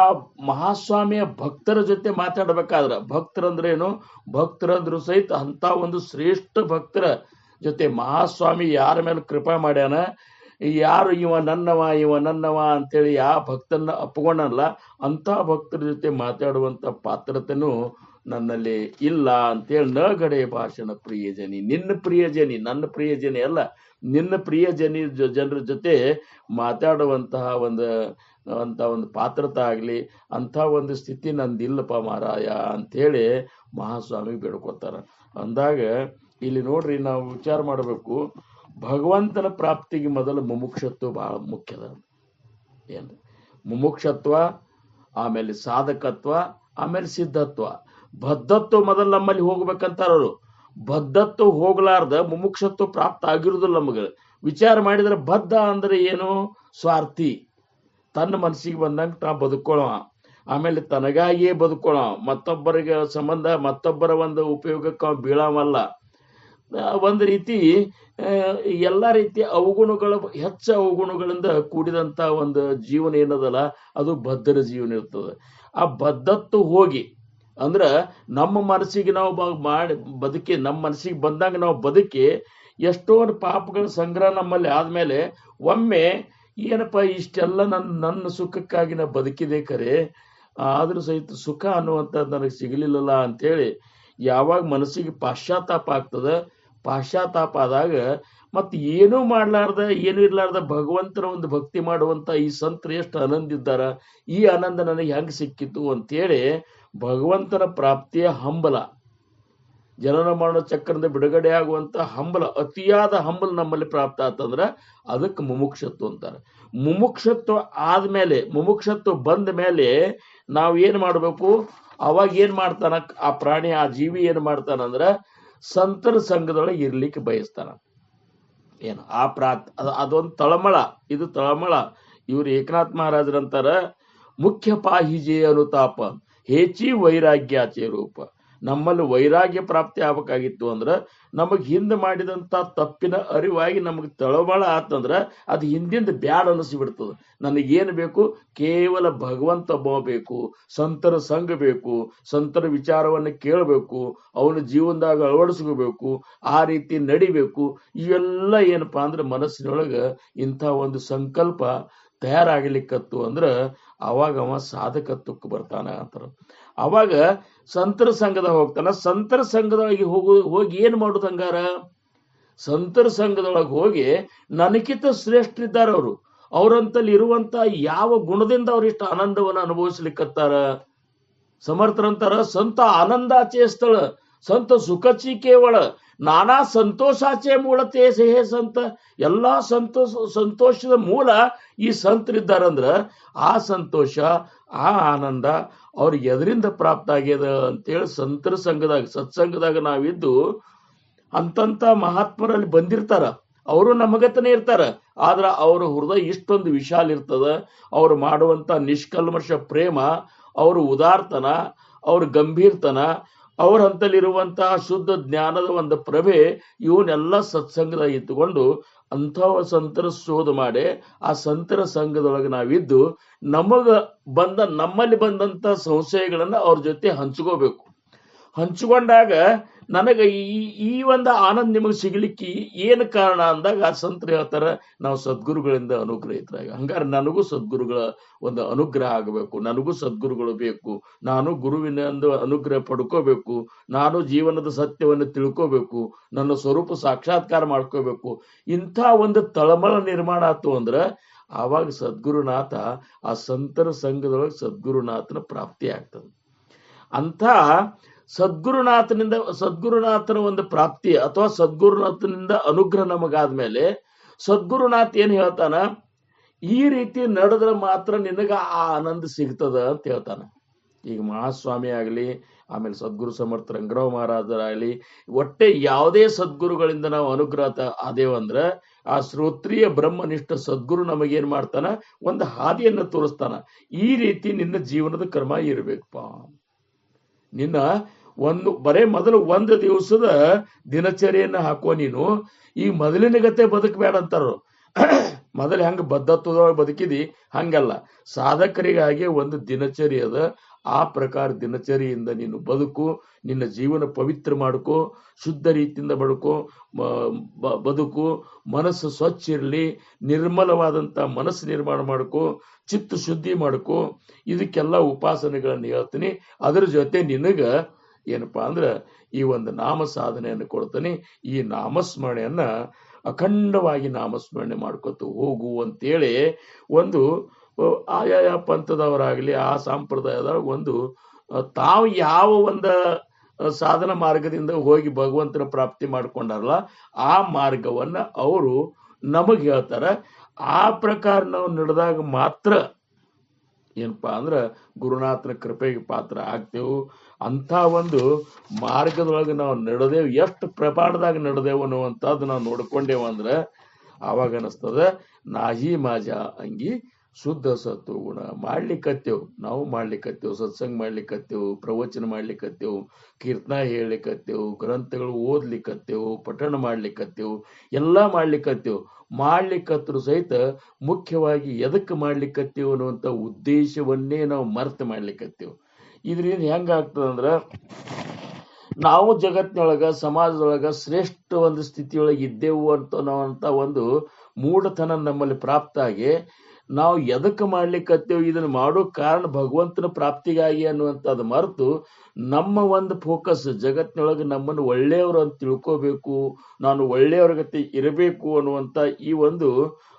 Speaker 2: ಮಹಾಸ್ವಾಮಿಯ ಭಕ್ತರ ಜೊತೆ ಮಾತಾಡ್ಬೇಕಾದ್ರ, ಭಕ್ತರಂದ್ರೇನು, ಭಕ್ತರಂದ್ರು ಸಹಿತ ಅಂತ ಒಂದು ಶ್ರೇಷ್ಠ ಭಕ್ತರ ಜೊತೆ ಮಹಾಸ್ವಾಮಿ ಯಾರ ಮೇಲೆ ಕೃಪಾ ಮಾಡ್ಯಾನ, ಯಾರು ಇವ ನನ್ನವ ಅಂತೇಳಿ ಯಾವ ಭಕ್ತನ್ನ ಅಪ್ಪಗೊಂಡಲ್ಲ, ಅಂತ ಭಕ್ತರ ಜೊತೆ ಮಾತಾಡುವಂತ ಪಾತ್ರತೆನೂ ನನ್ನಲ್ಲಿ ಇಲ್ಲ ಅಂತೇಳಿ ನಗಡೆ ಭಾಷಣ ಪ್ರಿಯಜನಿ, ನಿನ್ನ ಪ್ರಿಯಜನಿ, ನನ್ನ ಪ್ರಿಯಜನಿ ಅಲ್ಲ, ನಿನ್ನ ಪ್ರಿಯಜನಿ ಜನರ ಜೊತೆ ಮಾತಾಡುವಂತಹ ಒಂದು ಪಾತ್ರತೆ ಆಗ್ಲಿ, ಅಂಥ ಒಂದು ಸ್ಥಿತಿ ನಂದಿಲ್ಲಪ್ಪ ಮಾರಾಯ ಅಂತೇಳಿ ಮಹಾಸ್ವಾಮಿ ಬೇಡ್ಕೊತಾರ. ಅಂದಾಗ ಇಲ್ಲಿ ನೋಡ್ರಿ, ನಾವು ವಿಚಾರ ಮಾಡಬೇಕು, ಭಗವಂತನ ಪ್ರಾಪ್ತಿಗೆ ಮೊದಲು ಮುಮುಕ್ಷತ್ವ ಬಹಳ ಮುಖ್ಯದ. ಏನು ಮುಮುಕ್ಷತ್ವ, ಆಮೇಲೆ ಸಾಧಕತ್ವ, ಆಮೇಲೆ ಸಿದ್ಧತ್ವ. ಬದ್ಧತ್ವ ಮೊದಲು ನಮ್ಮಲ್ಲಿ ಹೋಗ್ಬೇಕಂತಾರವರು. ಬದ್ಧತ್ವ ಹೋಗ್ಲಾರ್ದ ಮುಮುಕ್ಷತ್ವ ಪ್ರಾಪ್ತ ಆಗಿರುದಿಲ್ಲ ನಮಗೆ. ವಿಚಾರ ಮಾಡಿದ್ರೆ ಬದ್ಧ ಅಂದ್ರೆ ಏನು, ಸ್ವಾರ್ಥಿ, ತನ್ನ ಮನಸ್ಸಿಗೆ ಬಂದಂಗೆ ತಾ ಬದುಕೊಳ್ಳೋ, ಆಮೇಲೆ ತನಗಾಗಿಯೇ ಬದುಕೊಳ್ಳೋ, ಮತ್ತೊಬ್ಬರಿಗೆ ಸಂಬಂಧ ಮತ್ತೊಬ್ಬರ ಒಂದು ಉಪಯೋಗಕ್ಕೆ ಬೀಳವಲ್ಲ. ಒಂದು ರೀತಿ ಎಲ್ಲ ರೀತಿಯ ಅವಗುಣಗಳ, ಹೆಚ್ಚು ಅವಗುಣಗಳಿಂದ ಕೂಡಿದಂತ ಒಂದು ಜೀವನ ಏನದಲ್ಲ, ಅದು ಬದ್ಧರ ಜೀವನ ಇರ್ತದೆ. ಆ ಬದ್ಧತ್ವ ಹೋಗಿ ಅಂದ್ರ ನಮ್ಮ ಮನಸ್ಸಿಗೆ ನಾವು ಬದುಕಿ, ನಮ್ಮ ಮನಸ್ಸಿಗೆ ಬಂದಾಗ ನಾವು ಬದುಕಿ, ಎಷ್ಟೋ ಪಾಪಗಳ ಸಂಗ್ರಹ ನಮ್ಮಲ್ಲಿ ಆದ್ಮೇಲೆ ಒಮ್ಮೆ ಏನಪ್ಪ ಇಷ್ಟೆಲ್ಲ ನನ್ನ ಸುಖಕ್ಕಾಗಿ ನಾ ಬದುಕಿದೆ ಕರೆ, ಆದ್ರೂ ಸಹಿತ ಸುಖ ಅನ್ನುವಂಥದ್ದು ನನಗೆ ಸಿಗಲಿಲ್ಲಲ್ಲ ಅಂತೇಳಿ ಯಾವಾಗ ಮನಸ್ಸಿಗೆ ಪಾಶ್ಚಾತ್ತಾಪ ಆಗ್ತದ, ಪಾಶ್ಚಾತ್ತಾಪ ಆದಾಗ ಮತ್ ಏನೂ ಮಾಡ್ಲಾರ್ದ ಏನು ಇರ್ಲಾರ್ದ ಭಗವಂತನ ಒಂದು ಭಕ್ತಿ ಮಾಡುವಂತ ಈ ಸಂತರು ಎಷ್ಟು ಆನಂದ ಇದ್ದಾರ, ಈ ಆನಂದ ನನಗೆ ಹೆಂಗ್ ಸಿಕ್ಕಿತ್ತು ಅಂತೇಳಿ ಭಗವಂತನ ಪ್ರಾಪ್ತಿಯ ಹಂಬಲ, ಜನನ ಮರಣ ಚಕ್ರದ ಬಿಡುಗಡೆ ಆಗುವಂತ ಹಂಬಲ, ಅತಿಯಾದ ಹಂಬಲ ನಮ್ಮಲ್ಲಿ ಪ್ರಾಪ್ತ ಆತಂದ್ರ ಅದಕ್ಕೆ ಮುಮುಕ್ಷತ್ವ ಅಂತಾರೆ. ಮುಮುಕ್ಷತ್ವ ಆದ್ಮೇಲೆ, ಮುಮುಕ್ಷತ್ವ ಬಂದ ಮೇಲೆ ನಾವ್ ಏನ್ ಮಾಡ್ಬೇಕು? ಅವಾಗ ಏನ್ ಮಾಡ್ತಾನ ಆ ಪ್ರಾಣಿ, ಆ ಜೀವಿ ಏನ್ ಮಾಡ್ತಾನಂದ್ರ ಸಂತರ ಸಂಘದೊಳಗೆ ಇರ್ಲಿಕ್ಕೆ ಬಯಸ್ತಾನ. ಏನು ಆ ಅದೊಂದು ತಳಮಳ, ಇದು ತಳಮಳ. ಇವ್ರು ಏಕನಾಥ್ ಮಹಾರಾಜರಂತಾರ, ಮುಖ್ಯ ಪಾಹಿಜೆ ಅನುತಾಪ ಹೆಚ್ಚಿ ವೈರಾಗ್ಯಾಚೆ ರೂಪ. ನಮ್ಮಲ್ಲಿ ವೈರಾಗ್ಯ ಪ್ರಾಪ್ತಿ ಆಗ್ಬೇಕಾಗಿತ್ತು ಅಂದ್ರ ನಮಗ್ ಹಿಂದೆ ಮಾಡಿದಂತ ತಪ್ಪಿನ ಅರಿವಾಗಿ ನಮಗ್ ತಳಮಳ ಆತಂದ್ರ ಅದು ಹಿಂದಿಂದ ಬ್ಯಾಡ ಅನಿಸ್ಬಿಡ್ತದ. ನನಗೇನು ಬೇಕು? ಕೇವಲ ಭಗವಂತ ಒಬ್ಬ ಬೇಕು, ಸಂತರ ಸಂಘ ಬೇಕು, ಸಂತರ ವಿಚಾರವನ್ನು ಕೇಳಬೇಕು, ಅವನ ಜೀವನದಾಗ ಅಳವಡಿಸ್ಕೋಬೇಕು, ಆ ರೀತಿ ನಡಿಬೇಕು. ಇವೆಲ್ಲ ಏನಪ್ಪಾ ಅಂದ್ರೆ ಮನಸ್ಸಿನೊಳಗ ಇಂಥ ಒಂದು ಸಂಕಲ್ಪ ತಯಾರಾಗಲಿಕ್ಕತ್ತು ಅಂದ್ರ ಅವಾಗ ಅವ ಸಾಧಕತ್ವಕ್ಕೆ ಬರ್ತಾನ ಅಂತಾರ. ಅವಾಗ ಸಂತರ ಸಂಘದಾಗ ಹೋಗ್ತಾನ. ಸಂತರ ಸಂಘದೊಳಗೆ ಹೋಗಿ ಏನ್ ಮಾಡುದು ಹಂಗಾರ? ಸಂತರ ಸಂಘದೊಳಗೆ ಹೋಗಿ ನನಗಿಂತ ಶ್ರೇಷ್ಠರಿದ್ದಾರ ಅವರು, ಅವರಂತಲ್ಲಿ ಇರುವಂತ ಯಾವ ಗುಣದಿಂದ ಅವ್ರಿಷ್ಟು ಆನಂದವನ್ನು ಅನುಭವಿಸ್ಲಿಕ್ಕತ್ತಾರ? ಸಮರ್ಥರಂತಾರ, ಸಂತ ಆನಂದಾಚೆ ಸ್ಥಳ, ಸಂತ ಸುಖಚಿ ಕೇವಳ, ನಾನಾ ಸಂತೋಷಾಚೆ ಮೂಲತೆ ಹೇ ಸಂತ. ಎಲ್ಲಾ ಸಂತೋಷದ ಮೂಲ ಈ ಸಂತರಿದ್ದಾರಂದ್ರ ಆ ಸಂತೋಷ, ಆ ಆನಂದ ಅವ್ರಿಗೆ ಎದರಿಂದ ಪ್ರಾಪ್ತ ಆಗ್ಯದ ಅಂತೇಳಿ ಸಂತರ ಸಂಘದಾಗ, ಸತ್ಸಂಗದಾಗ ನಾವಿದ್ದು ಅಂತಂತ ಮಹಾತ್ಮರಲ್ಲಿ ಬಂದಿರ್ತಾರ. ಅವರು ನಮಗತನೇ ಇರ್ತಾರ, ಆದ್ರ ಅವ್ರ ಹೃದಯ ಇಷ್ಟೊಂದು ವಿಶಾಲ ಇರ್ತದ. ಅವ್ರು ಮಾಡುವಂತ ನಿಷ್ಕಲ್ಮಶ ಪ್ರೇಮ, ಅವ್ರ ಉದಾರ್ತನ, ಅವ್ರ ಗಂಭೀರ್ತನ, ಅವ್ರ ಹಂತಲ್ಲಿರುವಂತಹ ಶುದ್ಧ ಜ್ಞಾನದ ಒಂದು ಪ್ರಭೆ, ಇವನ್ನೆಲ್ಲ ಸತ್ಸಂಗದಾಗ ಇತ್ತುಕೊಂಡು ಅಂಥವ ಸಂತರ ಶೋಧ ಮಾಡಿ ಆ ಸಂತರ ಸಂಘದೊಳಗೆ ನಾವಿದ್ದು ನಮ್ಮಲ್ಲಿ ಬಂದಂತ ಸಂಶಯಗಳನ್ನ ಅವ್ರ ಜೊತೆ ಹಂಚ್ಕೋಬೇಕು. ಹಂಚ್ಕೊಂಡಾಗ ನನಗೆ ಈ ಒಂದು ಆನಂದ ನಿಮಗೆ ಸಿಗ್ಲಿಕ್ಕೆ ಏನು ಕಾರಣ ಅಂದಾಗ ಆ ಸಂತರು ಹೇಳ್ತಾರ, ನಾವು ಸದ್ಗುರುಗಳಿಂದ ಅನುಗ್ರಹಿತರಾಗ. ಹಂಗಾರೆ ನನಗೂ ಸದ್ಗುರುಗಳ ಒಂದು ಅನುಗ್ರಹ ಆಗಬೇಕು, ನನಗೂ ಸದ್ಗುರುಗಳು ಬೇಕು, ನಾನು ಗುರುವಿನಿಂದ ಅನುಗ್ರಹ ಪಡ್ಕೋಬೇಕು, ನಾನು ಜೀವನದ ಸತ್ಯವನ್ನು ತಿಳ್ಕೋಬೇಕು, ನನ್ನ ಸ್ವರೂಪ ಸಾಕ್ಷಾತ್ಕಾರ ಮಾಡ್ಕೋಬೇಕು. ಇಂಥ ಒಂದು ತಳಮಳ ನಿರ್ಮಾಣ ಆಯ್ತು ಅಂದ್ರ ಆವಾಗ ಸದ್ಗುರುನಾಥ, ಆ ಸಂತರ ಸಂಘದೊಳಗೆ ಸದ್ಗುರುನಾಥನ ಪ್ರಾಪ್ತಿ ಆಗ್ತದೆ. ಅಂಥ ಸದ್ಗುರುನಾಥನ ಒಂದು ಪ್ರಾಪ್ತಿ ಅಥವಾ ಸದ್ಗುರುನಾಥನಿಂದ ಅನುಗ್ರಹ ನಮಗಾದ್ಮೇಲೆ ಸದ್ಗುರುನಾಥ್ ಏನ್ ಹೇಳ್ತಾನ? ಈ ರೀತಿ ನಡೆದ್ರೆ ಮಾತ್ರ ನಿನಗ ಆ ಆನಂದ ಸಿಗ್ತದ ಅಂತ ಹೇಳ್ತಾನ. ಈಗ ಮಹಾಸ್ವಾಮಿ ಆಗ್ಲಿ, ಆಮೇಲೆ ಸದ್ಗುರು ಸಮರ್ಥ ರಂಗರಾವ್ ಮಹಾರಾಜರಾಗ್ಲಿ, ಒಟ್ಟೆ ಯಾವುದೇ ಸದ್ಗುರುಗಳಿಂದ ನಾವು ಅನುಗ್ರಹ ಆದೇವಂದ್ರ ಆ ಶ್ರೋತ್ರಿಯ ಬ್ರಹ್ಮನಿಷ್ಠ ಸದ್ಗುರು ನಮಗೇನ್ ಮಾಡ್ತಾನ? ಒಂದು ಹಾದಿಯನ್ನ ತೋರಿಸ್ತಾನ. ಈ ರೀತಿ ನಿನ್ನ ಜೀವನದ ಕ್ರಮ ಇರ್ಬೇಕಪ್ಪ. ನಿನ್ನ ಬರೇ ಮೊದಲು ಒಂದು ದಿವಸದ ದಿನಚರಿಯನ್ನ ಹಾಕೋ ನೀನು. ಈ ಮೊದಲಿನ ಗತೆ ಬದುಕಬೇಡ ಅಂತಾರ. ಮೊದಲು ಹೆಂಗ ಬದ್ಧತ್ವದೊಳಗೆ ಬದುಕಿದಿ ಹಂಗಲ್ಲ. ಸಾಧಕರಿಗಾಗಿ ಒಂದು ದಿನಚರಿ ಅದ, ಆ ಪ್ರಕಾರ ದಿನಚರಿಯಿಂದ ನೀನು ಬದುಕು, ನಿನ್ನ ಜೀವನ ಪವಿತ್ರ ಮಾಡ್ಕೋ, ಶುದ್ಧ ರೀತಿಯಿಂದ ಬದುಕು, ಮನಸ್ಸು ಸ್ವಚ್ಛ ಇರಲಿ, ನಿರ್ಮಲವಾದಂತ ಮನಸ್ಸು ನಿರ್ಮಾಣ ಮಾಡ್ಕೋ, ಚಿತ್ತ ಶುದ್ಧಿ ಮಾಡ್ಕೋ. ಇದಕ್ಕೆಲ್ಲ ಉಪಾಸನೆಗಳನ್ನು ಹೇಳ್ತೀನಿ. ಅದರ ಜೊತೆ ನಿನಗ ಏನಪ್ಪಾ ಅಂದ್ರ ಈ ಒಂದು ನಾಮ ಸಾಧನೆಯನ್ನು ಕೊಡ್ತಾನೆ. ಈ ನಾಮಸ್ಮರಣೆಯನ್ನ ಅಖಂಡವಾಗಿ ನಾಮಸ್ಮರಣೆ ಮಾಡ್ಕೊತ ಹೋಗು ಅಂತೇಳಿ ಒಂದು ಆಯಾಯ ಪಂಥದವರಾಗ್ಲಿ, ಆ ಸಂಪ್ರದಾಯದ ಒಂದು ತಾವು ಯಾವ ಒಂದು ಸಾಧನ ಮಾರ್ಗದಿಂದ ಹೋಗಿ ಭಗವಂತನ ಪ್ರಾಪ್ತಿ ಮಾಡ್ಕೊಂಡಾರಲ್ಲ ಆ ಮಾರ್ಗವನ್ನ ಅವರು ನಮಗ್ ಹೇಳ್ತಾರ. ಆ ಪ್ರಕಾರ ನಾವು ನಡೆದಾಗ ಮಾತ್ರ ಏನಪ್ಪಾ ಅಂದ್ರ ಗುರುನಾಥನ ಕೃಪೆಗೆ ಪಾತ್ರ ಆಗ್ತೇವು. ಅಂತ ಒಂದು ಮಾರ್ಗದೊಳಗೆ ನಾವು ನಡೆದೇವು, ಎಷ್ಟು ಪ್ರಮಾಣದಾಗ ನಡೆದೇವು ಅನ್ನುವಂಥದ್ದು ನಾವು ನೋಡ್ಕೊಂಡೇವು ಅಂದ್ರ ಆವಾಗ ಅನಿಸ್ತದ ನಾಹಿ ಮಾಜಾ ಅಂಗಿ ಶುದ್ಧ ಸತ್ವ ಗುಣ ಮಾಡ್ಲಿಕ್ಕತ್ತೇವು. ನಾವು ಮಾಡ್ಲಿಕ್ಕತ್ತೇವು, ಸತ್ಸಂಗ ಮಾಡ್ಲಿಕ್ಕತ್ತೇವು, ಪ್ರವಚನ ಮಾಡ್ಲಿಕ್ಕತ್ತೇವು, ಕೀರ್ತನ ಹೇಳ್ಲಿಕ್ಕತ್ತೇವು, ಗ್ರಂಥಗಳು ಓದ್ಲಿಕ್ಕತ್ತೇವು, ಪಠಣ ಮಾಡ್ಲಿಕ್ಕತ್ತೇವು, ಎಲ್ಲಾ ಮಾಡ್ಲಿಕ್ಕತ್ತೇವು. ಮಾಡ್ಲಿಕ್ಕತ್ರು ಸಹಿತ ಮುಖ್ಯವಾಗಿ ಎದಕ್ಕೆ ಮಾಡ್ಲಿಕ್ಕತ್ತೇವು ಅನ್ನುವಂಥ ಉದ್ದೇಶವನ್ನೇ ನಾವು ಮರ್ತು ಮಾಡ್ಲಿಕ್ಕತ್ತೇವು. ಇದರಿಂದ ಹೆಂಗಾಗ್ತದಂದ್ರ ನಾವು ಜಗತ್ತಿನೊಳಗ ಸಮಾಜದೊಳಗ ಶ್ರೇಷ್ಠ ಒಂದು ಸ್ಥಿತಿಯೊಳಗೆ ಇದ್ದೇವು ಅಂತ ಒಂದು ಮೂಢತನ ನಮ್ಮಲ್ಲಿ ಪ್ರಾಪ್ತ ಆಗಿ ನಾವು ಎದಕ್ಕೆ ಮಾಡ್ಲಿಕ್ಕತ್ತೇವೆ, ಇದನ್ನ ಮಾಡೋ ಕಾರಣ ಭಗವಂತನ ಪ್ರಾಪ್ತಿಗಾಗಿ ಅನ್ನುವಂಥದ್ದು ಮರೆತು ನಮ್ಮ ಒಂದು ಫೋಕಸ್ ಜಗತ್ತಿನೊಳಗೆ ನಮ್ಮನ್ನು ಒಳ್ಳೆಯವರು ಅಂತ ತಿಳ್ಕೋಬೇಕು, ನಾನು ಒಳ್ಳೆಯವರ ಗತಿ ಇರಬೇಕು ಅನ್ನುವಂಥ ಈ ಒಂದು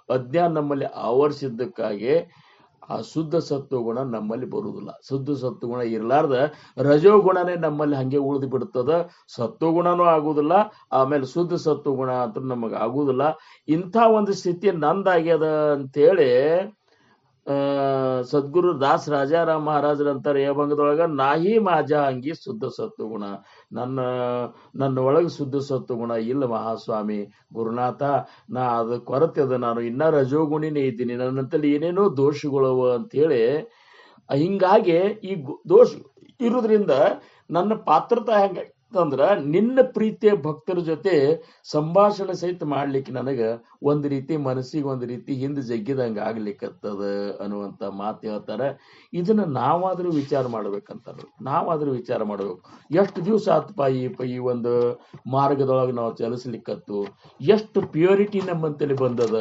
Speaker 2: ಅಜ್ಞಾನ ನಮ್ಮಲ್ಲಿ ಆವರಿಸಿದ್ದಕ್ಕಾಗಿ ಆ ಶುದ್ಧ ಸತ್ವಗುಣ ನಮ್ಮಲ್ಲಿ ಬರುವುದಿಲ್ಲ. ಶುದ್ಧ ಸತ್ವಗುಣ ಇರಲಾರ್ದ ರಜೋಗುಣನೇ ನಮ್ಮಲ್ಲಿ ಹಂಗೆ ಉಳಿದು ಬಿಡ್ತದ. ಸತ್ವಗುಣನೂ ಆಗುದಿಲ್ಲ, ಆಮೇಲೆ ಶುದ್ಧ ಸತ್ವಗುಣ ಅಂತ ನಮಗೆ ಆಗುದಿಲ್ಲ. ಇಂಥ ಒಂದು ಸ್ಥಿತಿ ನಂದಾಗ್ಯದ ಅಂತೇಳಿ ಸದ್ಗುರು ದಾಸ್ ರಾಜಾರಾಮ್ ಮಹಾರಾಜರು ಅಂತಾರೆ ಯಭಂಗದೊಳಗ, ನಾಹಿ ಮಾಜಾ ಅಂಗಿ ಶುದ್ಧ ಸತ್ವಗುಣ, ನನ್ನ ಒಳಗೆ ಶುದ್ಧ ಸತ್ವಗುಣ ಇಲ್ಲ ಮಹಾಸ್ವಾಮಿ ಗುರುನಾಥ, ನಾ ಅದು ಕೊರತೆ ಅದ, ನಾನು ಇನ್ನ ರಜೋಗುಣಿನೇ ಇದ್ದೀನಿ, ನನ್ನಂತಲ್ಲಿ ಏನೇನೋ ದೋಷಗಳವ ಅಂತೇಳಿ. ಹಿಂಗಾಗಿ ಈ ದೋಷ ಇರೋದ್ರಿಂದ ನನ್ನ ಪಾತ್ರತೆ ಹೆಂಗಂದ್ರ ನಿನ್ನ ಪ್ರೀತಿಯ ಭಕ್ತರ ಜೊತೆ ಸಂಭಾಷಣೆ ಸಹಿತ ಮಾಡ್ಲಿಕ್ಕೆ ನನಗ ಒಂದ್ ರೀತಿ ಮನಸ್ಸಿಗೆ ಒಂದ್ ರೀತಿ ಹಿಂದೆ ಜಗ್ಗಿದಂಗ ಆಗ್ಲಿಕ್ಕತ್ತದ ಅನ್ನುವಂತ ಮಾತು ಹೇಳ್ತಾರೆ. ಇದನ್ನ ನಾವಾದ್ರೂ ವಿಚಾರ ಮಾಡ್ಬೇಕಂತಾರ, ನಾವಾದ್ರೂ ವಿಚಾರ ಮಾಡ್ಬೇಕು. ಎಷ್ಟು ದಿವಸ ಆತಪ್ಪ ಈ ಒಂದು ಮಾರ್ಗದೊಳಗೆ ನಾವು ಚಲಿಸ್ಲಿಕ್ಕತ್ತು, ಎಷ್ಟು ಪ್ಯೂರಿಟಿ ನಮ್ಮಂತಲ್ಲಿ ಬಂದದ,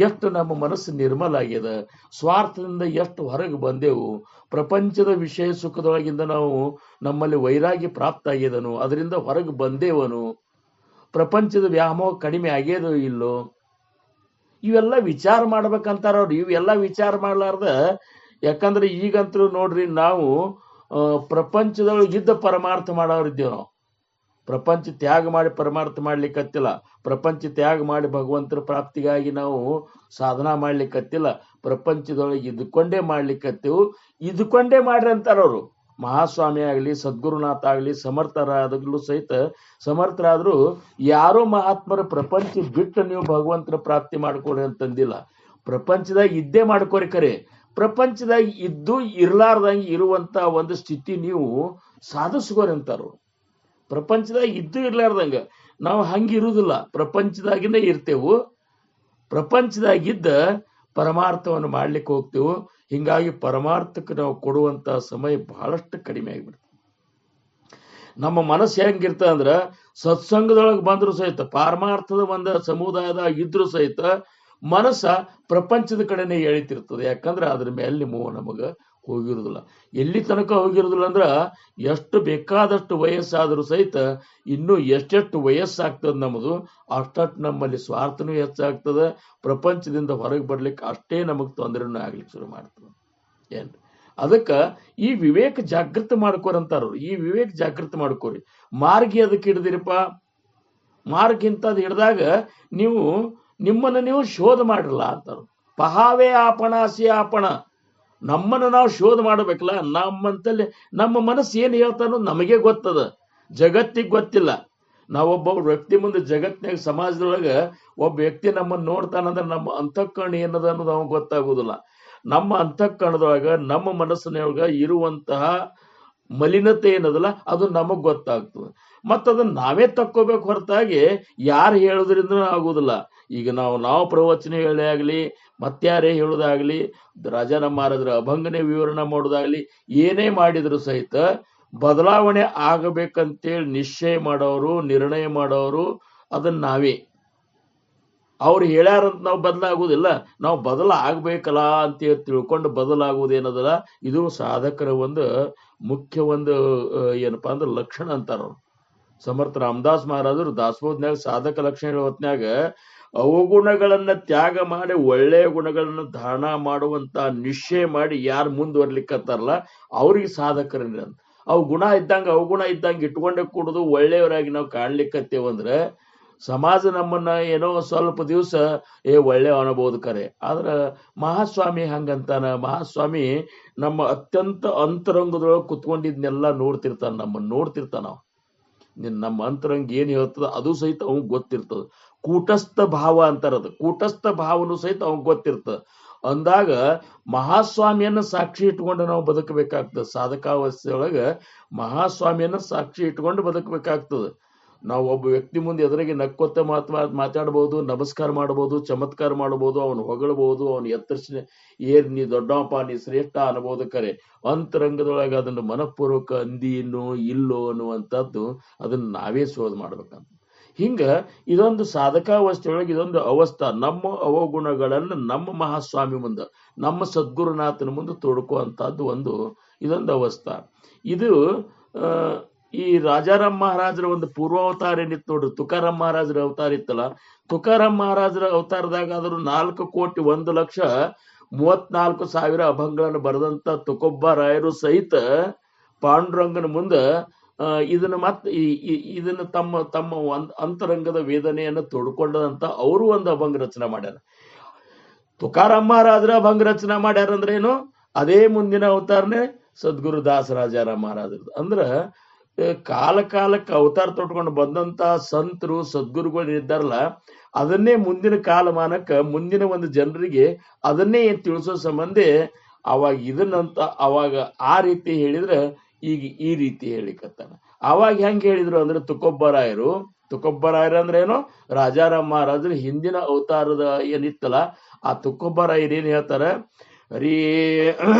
Speaker 2: ಎಷ್ಟು ನಮ್ಮ ಮನಸ್ಸು ನಿರ್ಮಲ ಆಗ್ಯದ, ಸ್ವಾರ್ಥದಿಂದ ಎಷ್ಟು ಹೊರಗೆ ಬಂದೆವು, ಪ್ರಪಂಚದ ವಿಷಯ ಸುಖದೊಳಗಿಂದ ನಾವು ನಮ್ಮಲ್ಲಿ ವೈರಾಗ್ಯ ಪ್ರಾಪ್ತ ಆಗ್ಯದನು, ಅದರಿಂದ ಹೊರಗೆ ಬಂದೇವನು, ಪ್ರಪಂಚದ ವ್ಯಾಮೋಹ ಕಡಿಮೆ ಆಗ್ಯದೋ ಇಲ್ಲೋ, ಇವೆಲ್ಲ ವಿಚಾರ ಮಾಡ್ಬೇಕಂತಾರ ಅವ್ರು. ಇವೆಲ್ಲ ವಿಚಾರ ಮಾಡ್ಲಾರ್ದ, ಯಾಕಂದ್ರೆ ಈಗಂತೂ ನೋಡ್ರಿ ನಾವು ಪ್ರಪಂಚದೊಳಗಿದ್ದ ಪರಮಾರ್ಥ ಮಾಡೋರಿದ್ದೇವೆ. ನಾವು ಪ್ರಪಂಚ ತ್ಯಾಗ ಮಾಡಿ ಪರಮಾರ್ಥ ಮಾಡ್ಲಿಕ್ಕತ್ತಿಲ್ಲ, ಪ್ರಪಂಚ ತ್ಯಾಗ ಮಾಡಿ ಭಗವಂತರ ಪ್ರಾಪ್ತಿಗಾಗಿ ನಾವು ಸಾಧನಾ ಮಾಡ್ಲಿಕ್ಕತ್ತಿಲ್ಲ, ಪ್ರಪಂಚದೊಳಗೆ ಇದ್ಕೊಂಡೇ ಮಾಡ್ಲಿಕ್ಕತ್ತೇವು. ಇದ್ಕೊಂಡೇ ಮಾಡ್ರಿ ಅಂತಾರವ್ರು. ಮಹಾಸ್ವಾಮಿ ಆಗ್ಲಿ, ಸದ್ಗುರುನಾಥ ಆಗ್ಲಿ, ಸಮರ್ಥರಾದಾಗಲೂ ಸಹಿತ ಸಮರ್ಥರಾದ್ರು ಯಾರೋ ಮಹಾತ್ಮರ ಪ್ರಪಂಚ ಬಿಟ್ಟು ನೀವು ಭಗವಂತನ ಪ್ರಾಪ್ತಿ ಮಾಡ್ಕೊಡ್ರಿ ಅಂತಂದಿಲ್ಲ. ಪ್ರಪಂಚದಾಗ ಇದ್ದೇ ಮಾಡ್ಕೋರಿ, ಖರೆ ಪ್ರಪಂಚದಾಗ ಇದ್ದು ಇರ್ಲಾರ್ದಂಗೆ ಇರುವಂತ ಒಂದು ಸ್ಥಿತಿ ನೀವು ಸಾಧಿಸ್ಕೋರಿ ಅಂತಾರು. ಪ್ರಪಂಚದಾಗ ಇದ್ದು ಇರ್ಲಾರ್ದಂಗ ನಾವು ಹಂಗಿರುವುದಿಲ್ಲ, ಪ್ರಪಂಚದಾಗಿನೇ ಇರ್ತೇವು, ಪ್ರಪಂಚದಾಗಿದ್ದ ಪರಮಾರ್ಥವನ್ನು ಮಾಡ್ಲಿಕ್ಕೆ ಹೋಗ್ತೇವೆ. ಹಿಂಗಾಗಿ ಪರಮಾರ್ಥಕ್ಕೆ ನಾವು ಕೊಡುವಂತ ಸಮಯ ಬಹಳಷ್ಟು ಕಡಿಮೆ ಆಗಿಬಿಡ್ತದೆ. ನಮ್ಮ ಮನಸ್ಸು ಹೆಂಗಿರ್ತ ಅಂದ್ರ ಸತ್ಸಂಗದೊಳಗೆ ಬಂದ್ರು ಸಹಿತ, ಪಾರಮಾರ್ಥದ ಒಂದು ಸಮುದಾಯದ ಇದ್ರು ಸಹಿತ ಮನಸ್ಸ ಪ್ರಪಂಚದ ಕಡೆನೆ ಎಳಿತಿರ್ತದೆ. ಯಾಕಂದ್ರೆ ಅದ್ರ ಮೇಲೆ ಮೋಹ ನಮಗ ಹೋಗಿರುದಿಲ್ಲ. ಎಲ್ಲಿ ತನಕ ಹೋಗಿರುದಿಲ್ಲ ಅಂದ್ರ ಎಷ್ಟು ಬೇಕಾದಷ್ಟು ವಯಸ್ಸಾದರೂ ಸಹಿತ ಇನ್ನೂ ಎಷ್ಟೆಷ್ಟು ವಯಸ್ಸಾಗ್ತದ ನಮ್ಮದು, ಅಷ್ಟಷ್ಟು ನಮ್ಮಲ್ಲಿ ಸ್ವಾರ್ಥನೂ ಹೆಚ್ಚಾಗ್ತದ, ಪ್ರಪಂಚದಿಂದ ಹೊರಗೆ ಬರ್ಲಿಕ್ಕೆ ಅಷ್ಟೇ ನಮಗ್ ತೊಂದರೆನೂ ಆಗ್ಲಿಕ್ಕೆ ಶುರು ಮಾಡ್ತದೆ. ಏನ್ ಅದಕ್ಕ ಈ ವಿವೇಕ ಜಾಗೃತಿ ಮಾಡ್ಕೋರಂತಾರ. ಈ ವಿವೇಕ ಜಾಗೃತಿ ಮಾಡ್ಕೋರಿ. ಮಾರ್ಗಿ ಅದಕ್ಕೆ ಹಿಡ್ದಿರಪ್ಪ, ಮಾರ್ಗ ಇಂಥದ್ದು ಹಿಡ್ದಾಗ ನೀವು ನಿಮ್ಮನ್ನು ನೀವು ಶೋಧ ಮಾಡಿರಲ್ಲ ಅಂತಾರ. ಪಹಾವೇ ಆಪಣಾಸಿ ಆಪಣ, ನಮ್ಮನ್ನು ನಾವು ಶೋಧ ಮಾಡಬೇಕಲ್ಲ. ನಮ್ಮಂತಲ್ಲಿ ನಮ್ಮ ಮನಸ್ಸು ಏನ್ ಹೇಳ್ತಾನೋ ನಮಗೆ ಗೊತ್ತದ, ಜಗತ್ತಿಗೆ ಗೊತ್ತಿಲ್ಲ. ನಾವೊಬ್ಬ ವ್ಯಕ್ತಿ ಮುಂದೆ ಜಗತ್ತಿನಾಗ ಸಮಾಜದೊಳಗ ಒಬ್ಬ ವ್ಯಕ್ತಿ ನಮ್ಮನ್ನು ನೋಡ್ತಾನಂದ್ರೆ ನಮ್ಮ ಅಂತಃಕರಣ ಏನದ ಅನ್ನೋದು ಅವಾಗ ಗೊತ್ತಾಗುದಿಲ್ಲ. ನಮ್ಮ ಅಂತಃಕರಣದೊಳಗ ನಮ್ಮ ಮನಸ್ಸಿನೊಳಗ ಇರುವಂತಹ ಮಲಿನತೆ ಏನದಲ್ಲ ಅದು ನಮಗ್ ಗೊತ್ತಾಗ್ತದೆ. ಮತ್ತದನ್ನ ನಾವೇ ತಕ್ಕೋಬೇಕು ಹೊರತಾಗಿ ಯಾರು ಹೇಳೋದ್ರಿಂದ ಆಗುದಿಲ್ಲ. ಈಗ ನಾವು ಪ್ರವಚನ ಹೇಳೇ ಆಗ್ಲಿ, ಮತ್ಯಾರೇ ಹೇಳೋದಾಗ್ಲಿ, ರಾಜಾರಾಮ್ ಮಹಾರಾಜರ ಅಭಂಗನೆ ವಿವರಣೆ ಮಾಡೋದಾಗ್ಲಿ, ಏನೇ ಮಾಡಿದ್ರು ಸಹಿತ ಬದಲಾವಣೆ ಆಗಬೇಕಂತೇಳಿ ನಿಶ್ಚಯ ಮಾಡೋರು, ನಿರ್ಣಯ ಮಾಡೋರು ಅದನ್ನ ನಾವೇ. ಅವ್ರು ಹೇಳ್ಯಾರಂತ ನಾವು ಬದಲಾಗುವುದಿಲ್ಲ, ನಾವು ಬದಲಾಗಬೇಕಲ್ಲ ಅಂತೇಳಿ ತಿಳ್ಕೊಂಡು ಬದಲಾಗುವುದೇನದಲ್ಲ, ಇದು ಸಾಧಕರ ಒಂದು ಮುಖ್ಯ ಒಂದು ಏನಪ್ಪಾ ಅಂದ್ರೆ ಲಕ್ಷಣ ಅಂತಾರ ಅವ್ರು. ಸಮರ್ಥ ರಾಮದಾಸ್ ಮಹಾರಾಜರು ದಾಸಬೋಧನ್ಯಾಗ ಸಾಧಕ ಲಕ್ಷಣ ಹೇಳೋ ಹೊತ್ನ್ಯಾಗ ಅವಗುಣಗಳನ್ನ ತ್ಯಾಗ ಮಾಡಿ ಒಳ್ಳೆಯ ಗುಣಗಳನ್ನ ಧಾರಣ ಮಾಡುವಂತ ನಿಶ್ಚಯ ಮಾಡಿ ಯಾರು ಮುಂದುವರ್ಲಿಕ್ಕತ್ತಾರಲ್ಲ ಅವ್ರಿಗೆ ಸಾಧಕರನ್ನ. ಅವು ಗುಣ ಇದ್ದಂಗ ಅವಗುಣ ಇದ್ದಂಗ ಇಟ್ಕೊಂಡೆ ಕೂಡುದು ಒಳ್ಳೆಯವರಾಗಿ ನಾವು ಕಾಣ್ಲಿಕ್ಕತ್ತೇವಂದ್ರೆ ಸಮಾಜ ನಮ್ಮನ್ನ ಏನೋ ಸ್ವಲ್ಪ ದಿವಸ ಒಳ್ಳೆ ಅನ್ಬೋದು ಖರೆ. ಆದ್ರ ಮಹಾಸ್ವಾಮಿ ಹಂಗಂತಾನ. ಮಹಾಸ್ವಾಮಿ ನಮ್ಮ ಅತ್ಯಂತ ಅಂತರಂಗದೊಳಗೆ ಕುತ್ಕೊಂಡಿದ್ನೆಲ್ಲ ನೋಡ್ತಿರ್ತಾನ, ನಮ್ಮನ್ನ ನೋಡ್ತಿರ್ತಾನ. ನಮ್ಮ ಅಂತರಂಗ ಏನ್ ಹೇಳ್ತದ ಅದು ಸಹಿತ ಅವಂಗ್ ಗೊತ್ತಿರ್ತದ. ಕೂಟಸ್ಥ ಭಾವ ಅಂತಾರದು, ಕೂಟಸ್ಥ ಭಾವನು ಸಹಿತ ಅವಂಗ್ ಗೊತ್ತಿರ್ತದ. ಅಂದಾಗ ಮಹಾಸ್ವಾಮಿಯನ್ನ ಸಾಕ್ಷಿ ಇಟ್ಕೊಂಡು ನಾವು ಬದುಕಬೇಕಾಗ್ತದೆ. ಸಾಧಕಾವಸ್ಥೆಯೊಳಗ ಮಹಾಸ್ವಾಮಿಯನ್ನ ಸಾಕ್ಷಿ ಇಟ್ಕೊಂಡು ಬದುಕಬೇಕಾಗ್ತದೆ. ನಾವು ಒಬ್ಬ ವ್ಯಕ್ತಿ ಮುಂದೆ ಎದುರಿಗೆ ನಕ್ಕೊತ್ತ ಮಾತಾಡ್ಬೋದು, ನಮಸ್ಕಾರ ಮಾಡ್ಬೋದು, ಚಮತ್ಕಾರ ಮಾಡ್ಬೋದು, ಅವನು ಹೊಗಳಬಹುದು, ಅವನು ಎತ್ತರಿಸಿ ನೀ ದೊಡ್ಡಪ್ಪ, ನೀ ಶ್ರೇಷ್ಠ ಅನ್ಬೋದು. ಕರೆ ಅಂತರಂಗದೊಳಗೆ ಅದನ್ನು ಮನಪೂರ್ವಕ ಅಂದಿನೋ ಇಲ್ಲೋ ಅನ್ನುವಂಥದ್ದು ಅದನ್ನ ನಾವೇ ಶೋಧ ಮಾಡ್ಬೇಕಂತ. ಹಿಂಗ ಇದೊಂದು ಸಾಧಕಾವಸ್ಥೆಯೊಳಗೆ ಇದೊಂದು ಅವಸ್ಥಾ, ನಮ್ಮ ಅವಗುಣಗಳನ್ನು ನಮ್ಮ ಮಹಾಸ್ವಾಮಿ ಮುಂದೆ, ನಮ್ಮ ಸದ್ಗುರುನಾಥನ ಮುಂದೆ ತೋಡ್ಕುವಂತಹದ್ದು ಇದೊಂದು ಅವಸ್ಥಾ. ಇದು ಈ ರಾಜಾರಾಮ್ ಮಹಾರಾಜರ ಒಂದು ಪೂರ್ವಾವತಾರ ಏನಿತ್ತು ನೋಡ್ರಿ, ತುಕಾರಾಮ್ ಮಹಾರಾಜರ ಅವತಾರ ಇತ್ತಲ್ಲ, ತುಕಾರಾಮ್ ಮಹಾರಾಜರ ಅವತಾರದಾಗ ಆದರೂ 4,01,34,000 ಅಭಂಗಗಳನ್ನು ಬರೆದಂತ ತುಕೋಬರಾಯರು ಸಹಿತ ಪಾಂಡುರಂಗನ ಮುಂದ ಇದನ್ನ ಇದನ್ನ ತಮ್ಮ ಅಂತರಂಗದ ವೇದನೆಯನ್ನು ತೋಡ್ಕೊಂಡಂತ ಅವರು ಒಂದು ಅಭಂಗ ರಚನೆ ಮಾಡ್ಯಾರ. ತುಕಾರಾಮ್ ಮಹಾರಾಜರ ಅಭಂಗ ರಚನೆ ಮಾಡ್ಯಾರ ಅಂದ್ರೆ ಏನು, ಅದೇ ಮುಂದಿನ ಅವತಾರನೇ ಸದ್ಗುರು ದಾಸರಾಜಾರಾಮ್ ಮಹಾರಾಜರದು. ಅಂದ್ರ ಕಾಲಕ್ಕೆ ಅವತಾರ ತೊಟ್ಕೊಂಡು ಬಂದಂತ ಸಂತರು ಸದ್ಗುರುಗಳು ಇದ್ದಾರಲ್ಲ, ಅದನ್ನೇ ಮುಂದಿನ ಕಾಲಮಾನಕ್ಕೆ ಮುಂದಿನ ಒಂದು ಜನರಿಗೆ ಅದನ್ನೇ ತಿಳಿಸೋ ಸಂಬಂಧ ಅವಾಗ ಆ ರೀತಿ ಹೇಳಿದ್ರೆ ಈಗ ಈ ರೀತಿ ಹೇಳಿಕತ್ತಾನ. ಅವಾಗ ಹೆಂಗ್ ಹೇಳಿದ್ರು ಅಂದ್ರೆ ತುಕೋಬರಾಯರು ಅಂದ್ರೆ ಏನು, ರಾಜಾರಾಮ್ ಮಹಾರಾಜರು ಹಿಂದಿನ ಅವತಾರದ ಏನಿತ್ತಲ್ಲ ಆ ತುಕೋಬರಾಯರು ಏನ್ ಹೇಳ್ತಾರ,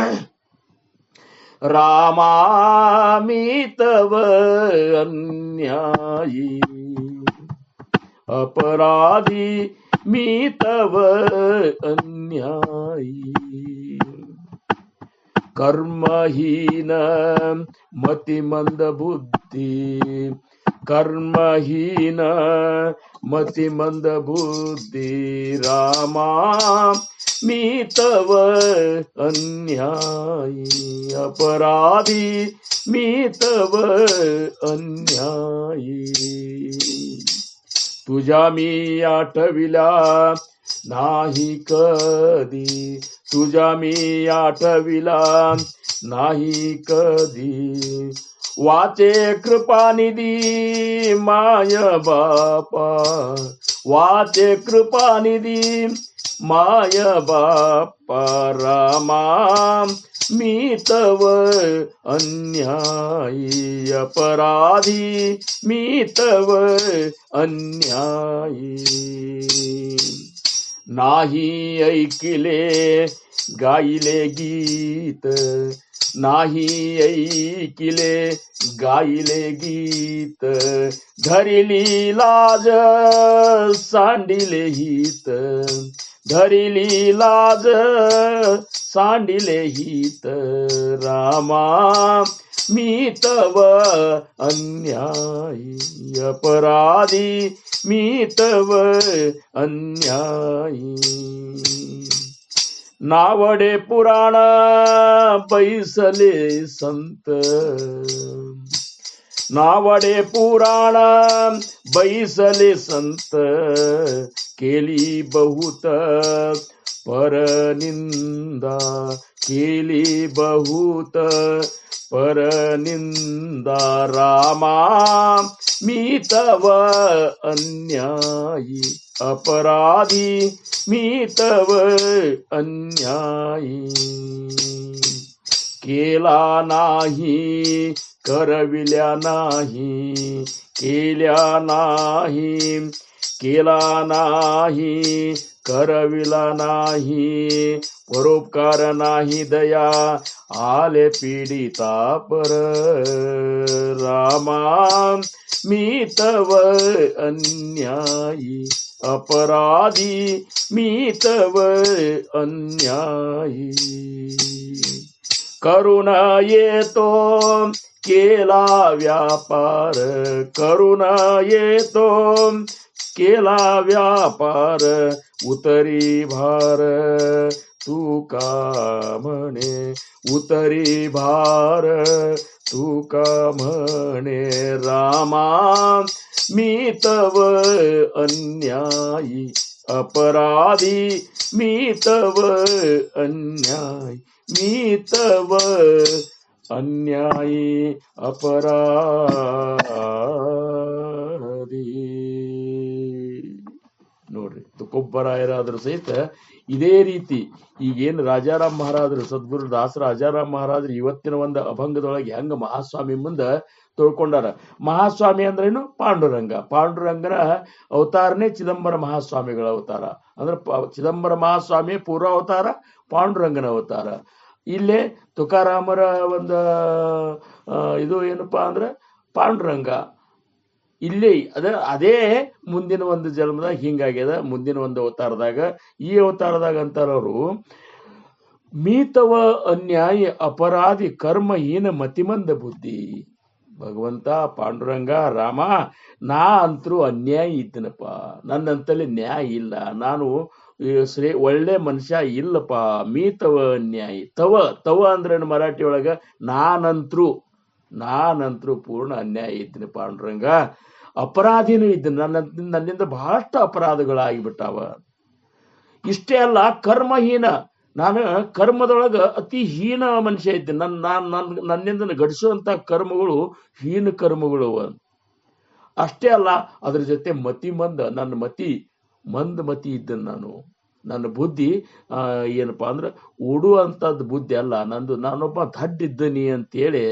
Speaker 2: ರಾಮಾಮಿತವ ಅನ್ಯಾಯಿ ಅಪರಾಧಿ ಮಿತವ ಅನ್ಯಾಯಿ ಕರ್ಮಹೀನ ಮತಿಮಂದ ಬುದ್ಧಿ, ಕರ್ಮಹೀನ ಮತಿಮಂದ ಬುದ್ಧಿ ರಾಮ ಮಿತವ ಅನ್ಯಾಯಿ ಅಪರಾಧಿ ಮಿತವ ಅನ್ಯಾಯಿ. तुझ्या मी आठविला नाही कधी, तुझ्या मी आठविला नाही कधी, वाचे कृपानिधी माय बापा, वाचे कृपानिधी माय बापा रामा मीतव अन्यायी अपराधी मीतव अन्यायी. नाही ऐकिले गायले गीत, नाही ऐकिले गायले गीत, धरिली लाज सांडिले हित, धरिली लाज सांडिले हित रामा मीतव अन्यायी अपराधी मीतव अन्यायी. नावडे पुराण बैसले संत, नावडे पुराण बैसले संत, केली बहुत परनिंदा, केली बहुत परनिंदा रामा मीतव अन्यायी अपराधी मीतव अन्यायी. केला नाही करविल्या नाही, केल्या नाही, केला नाही करविला नाही, परोपकार नाही दया आले पीडिता पर रामा मीतव अन्यायी अपराधी मीतव अन्यायी. करुण येतो केला व्यापार, करुण येतो केला व्यापार, उतरी भार तू का म्हणे, उतरी भार तू का म्हणे रामा मीतव अन्यायी अपराधी मीतव अन्यायी, मीतव अन्यायी अपराधी. ನೋಡ್ರಿ, ತುಕೋಬರಾಯರಾದರೂ ಸಹಿತ ಇದೇ ರೀತಿ ಈಗೇನು ರಾಜಾರಾಮ್ ಮಹಾರಾಜರು ಸದ್ಗುರು ದಾಸರ ರಾಜಾರಾಮ್ ಮಹಾರಾಜರು ಇವತ್ತಿನ ಒಂದು ಅಭಂಗದೊಳಗೆ ಹೆಂಗ ಮಹಾಸ್ವಾಮಿ ಮುಂದ ತೊಳ್ಕೊಂಡಾರ. ಮಹಾಸ್ವಾಮಿ ಅಂದ್ರೇನು, ಪಾಂಡುರಂಗ. ಪಾಂಡುರಂಗನ ಅವತಾರನೇ ಚಿದಂಬರ ಮಹಾಸ್ವಾಮಿಗಳ ಅವತಾರ. ಅಂದ್ರೆ ಚಿದಂಬರ ಮಹಾಸ್ವಾಮಿ ಪೂರ್ವ ಅವತಾರ, ಪಾಂಡುರಂಗನ ಅವತಾರ. ಇಲ್ಲೇ ತುಕಾರಾಮರ ಒಂದು ಇದು ಏನಪ್ಪಾ ಅಂದ್ರೆ ಪಾಂಡುರಂಗ. ಇಲ್ಲಿ ಅದೇ ಮುಂದಿನ ಒಂದು ಜನ್ಮದಾಗ ಹಿಂಗಾಗ್ಯದ. ಮುಂದಿನ ಒಂದು ಅವತಾರದಾಗ ಈ ಅವತಾರದಾಗ ಅಂತಾರವರು, ಮೀತವ ಅನ್ಯಾಯ ಅಪರಾಧಿ ಕರ್ಮಹೀನ ಮತಿಮಂದ ಬುದ್ಧಿ. ಭಗವಂತ ಪಾಂಡುರಂಗ ರಾಮ, ನಾ ಅಂತರೂ ಅನ್ಯಾಯ ಇದ್ದನಪ್ಪ, ನನ್ನಂತಲ್ಲಿ ನ್ಯಾಯ ಇಲ್ಲ, ನಾನು ಒಳ್ಳೆ ಮನುಷ್ಯ ಇಲ್ಲಪ್ಪ. ಮೀತವ ಅನ್ಯಾಯಿ. ತವ ಅಂದ್ರೇನು ಮರಾಠಿ ಒಳಗ? ನಾನಂತ್ರು ಪೂರ್ಣ ಅನ್ಯಾಯ ಇದ್ದೀನಿ ಪಾಂಡುರಂಗ, ಅಪರಾಧಿನೂ ಇದ್ದೀನಿ, ನನ್ನಿಂದ ಬಹಳಷ್ಟು ಅಪರಾಧಗಳಾಗಿಬಿಟ್ಟಾವ. ಇಷ್ಟೇ ಅಲ್ಲ, ಕರ್ಮಹೀನ, ನಾನು ಕರ್ಮದೊಳಗ ಅತಿ ಹೀನ ಮನುಷ್ಯ ಇದ್ದೀನಿ. ನನ್ನಿಂದ ಘಟಿಸುವಂತ ಕರ್ಮಗಳು ಹೀನ ಕರ್ಮಗಳು. ಅಷ್ಟೇ ಅಲ್ಲ, ಅದ್ರ ಜೊತೆ ನನ್ನ ಮತಿ ಇದ್ದೀನಿ ನಾನು. ನನ್ನ ಬುದ್ಧಿ ಏನಪ್ಪಾ ಅಂದ್ರೆ ಉಡುವಂಥದ್ದು ಬುದ್ಧಿ ಅಲ್ಲ ನಂದು, ನಾನೊಬ್ಬ ದಡ್ಡಿದ್ದೀನಿ ಅಂತೇಳಿ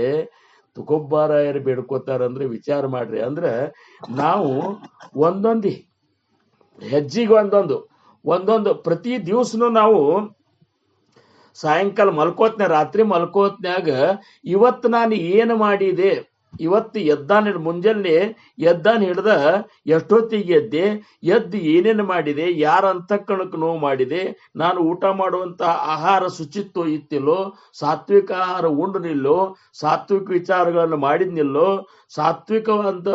Speaker 2: ತುಕೋಬಾರಾಯರು ಬೇಡ್ಕೋತಾರಂದ್ರೆ ವಿಚಾರ ಮಾಡ್ರಿ. ಅಂದ್ರೆ ನಾವು ಒಂದೊಂದು ಹೆಜ್ಜೆಗೆ ಒಂದೊಂದು ಪ್ರತಿ ದಿವಸನು ನಾವು ಸಾಯಂಕಾಲ ರಾತ್ರಿ ಮಲ್ಕೋತ್ನ್ಯಾಗ ಇವತ್ತು ನಾನು ಏನು ಮಾಡಿದೆ, ಇವತ್ತು ಮುಂಜಾನೆ ಎದ್ದಾನ ಹಿಡ್ದ ಎಷ್ಟೊತ್ತಿಗೆ ಎದ್ದು ಏನೇನು ಮಾಡಿದೆ, ಯಾರ ಅಂತಕ್ಕಣಕ್ಕೆ ನೋವು ಮಾಡಿದೆ, ನಾನು ಊಟ ಮಾಡುವಂತ ಆಹಾರ ಶುಚಿತ್ವ ಇತ್ತಿಲ್ಲೋ, ಸಾತ್ವಿಕ ಆಹಾರ ಉಂಡನಿಲ್ಲೋ, ಸಾತ್ವಿಕ ವಿಚಾರಗಳನ್ನು ಮಾಡಿದ್ನಿಲ್ಲೋ, ಸಾತ್ವಿಕವಂತ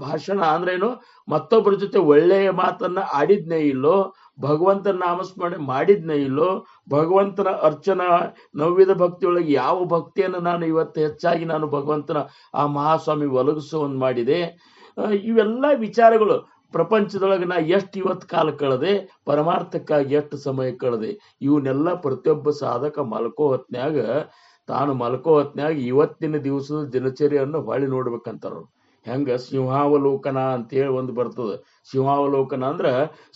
Speaker 2: ಭಾಷಣ ಅಂದ್ರೇನು, ಮತ್ತೊಬ್ಬರ ಜೊತೆ ಒಳ್ಳೆಯ ಮಾತನ್ನ ಆಡಿದ್ನೇ ಇಲ್ಲೋ, ಭಗವಂತನ ನಾಮಸ್ಮರಣೆ ಮಾಡಿದ್ನೇ ಇಲ್ಲೋ, ಭಗವಂತನ ಅರ್ಚನಾ ನವ್ಯದ ಭಕ್ತಿಯೊಳಗೆ ಯಾವ ಭಕ್ತಿಯನ್ನು ನಾನು ಇವತ್ತು ಹೆಚ್ಚಾಗಿ ನಾನು ಭಗವಂತನ ಆ ಮಹಾಸ್ವಾಮಿ ಒಲಗಿಸುವಂದು ಮಾಡಿದೆ. ಇವೆಲ್ಲ ವಿಚಾರಗಳು ಪ್ರಪಂಚದೊಳಗೆ ನಾ ಎಷ್ಟು ಇವತ್ತು ಕಾಲ ಕಳೆದೆ, ಪರಮಾರ್ಥಕ್ಕಾಗಿ ಎಷ್ಟು ಸಮಯ ಕಳೆದೆ, ಇವನ್ನೆಲ್ಲ ಪ್ರತಿಯೊಬ್ಬ ಸಾಧಕ ತಾನು ಮಲ್ಕೋ ಹೊತ್ನ್ಯಾಗ ಇವತ್ತಿನ ದಿವಸದ ದಿನಚರಿಯನ್ನು ಹೊಳ್ಳಿ ನೋಡ್ಬೇಕಂತಾರ. ಹೆಂಗ ಸಿಂಹಾವಲೋಕನ ಅಂತೇಳಿ ಒಂದು ಬರ್ತದ. ಸಿಂಹಾವಲೋಕನ ಅಂದ್ರ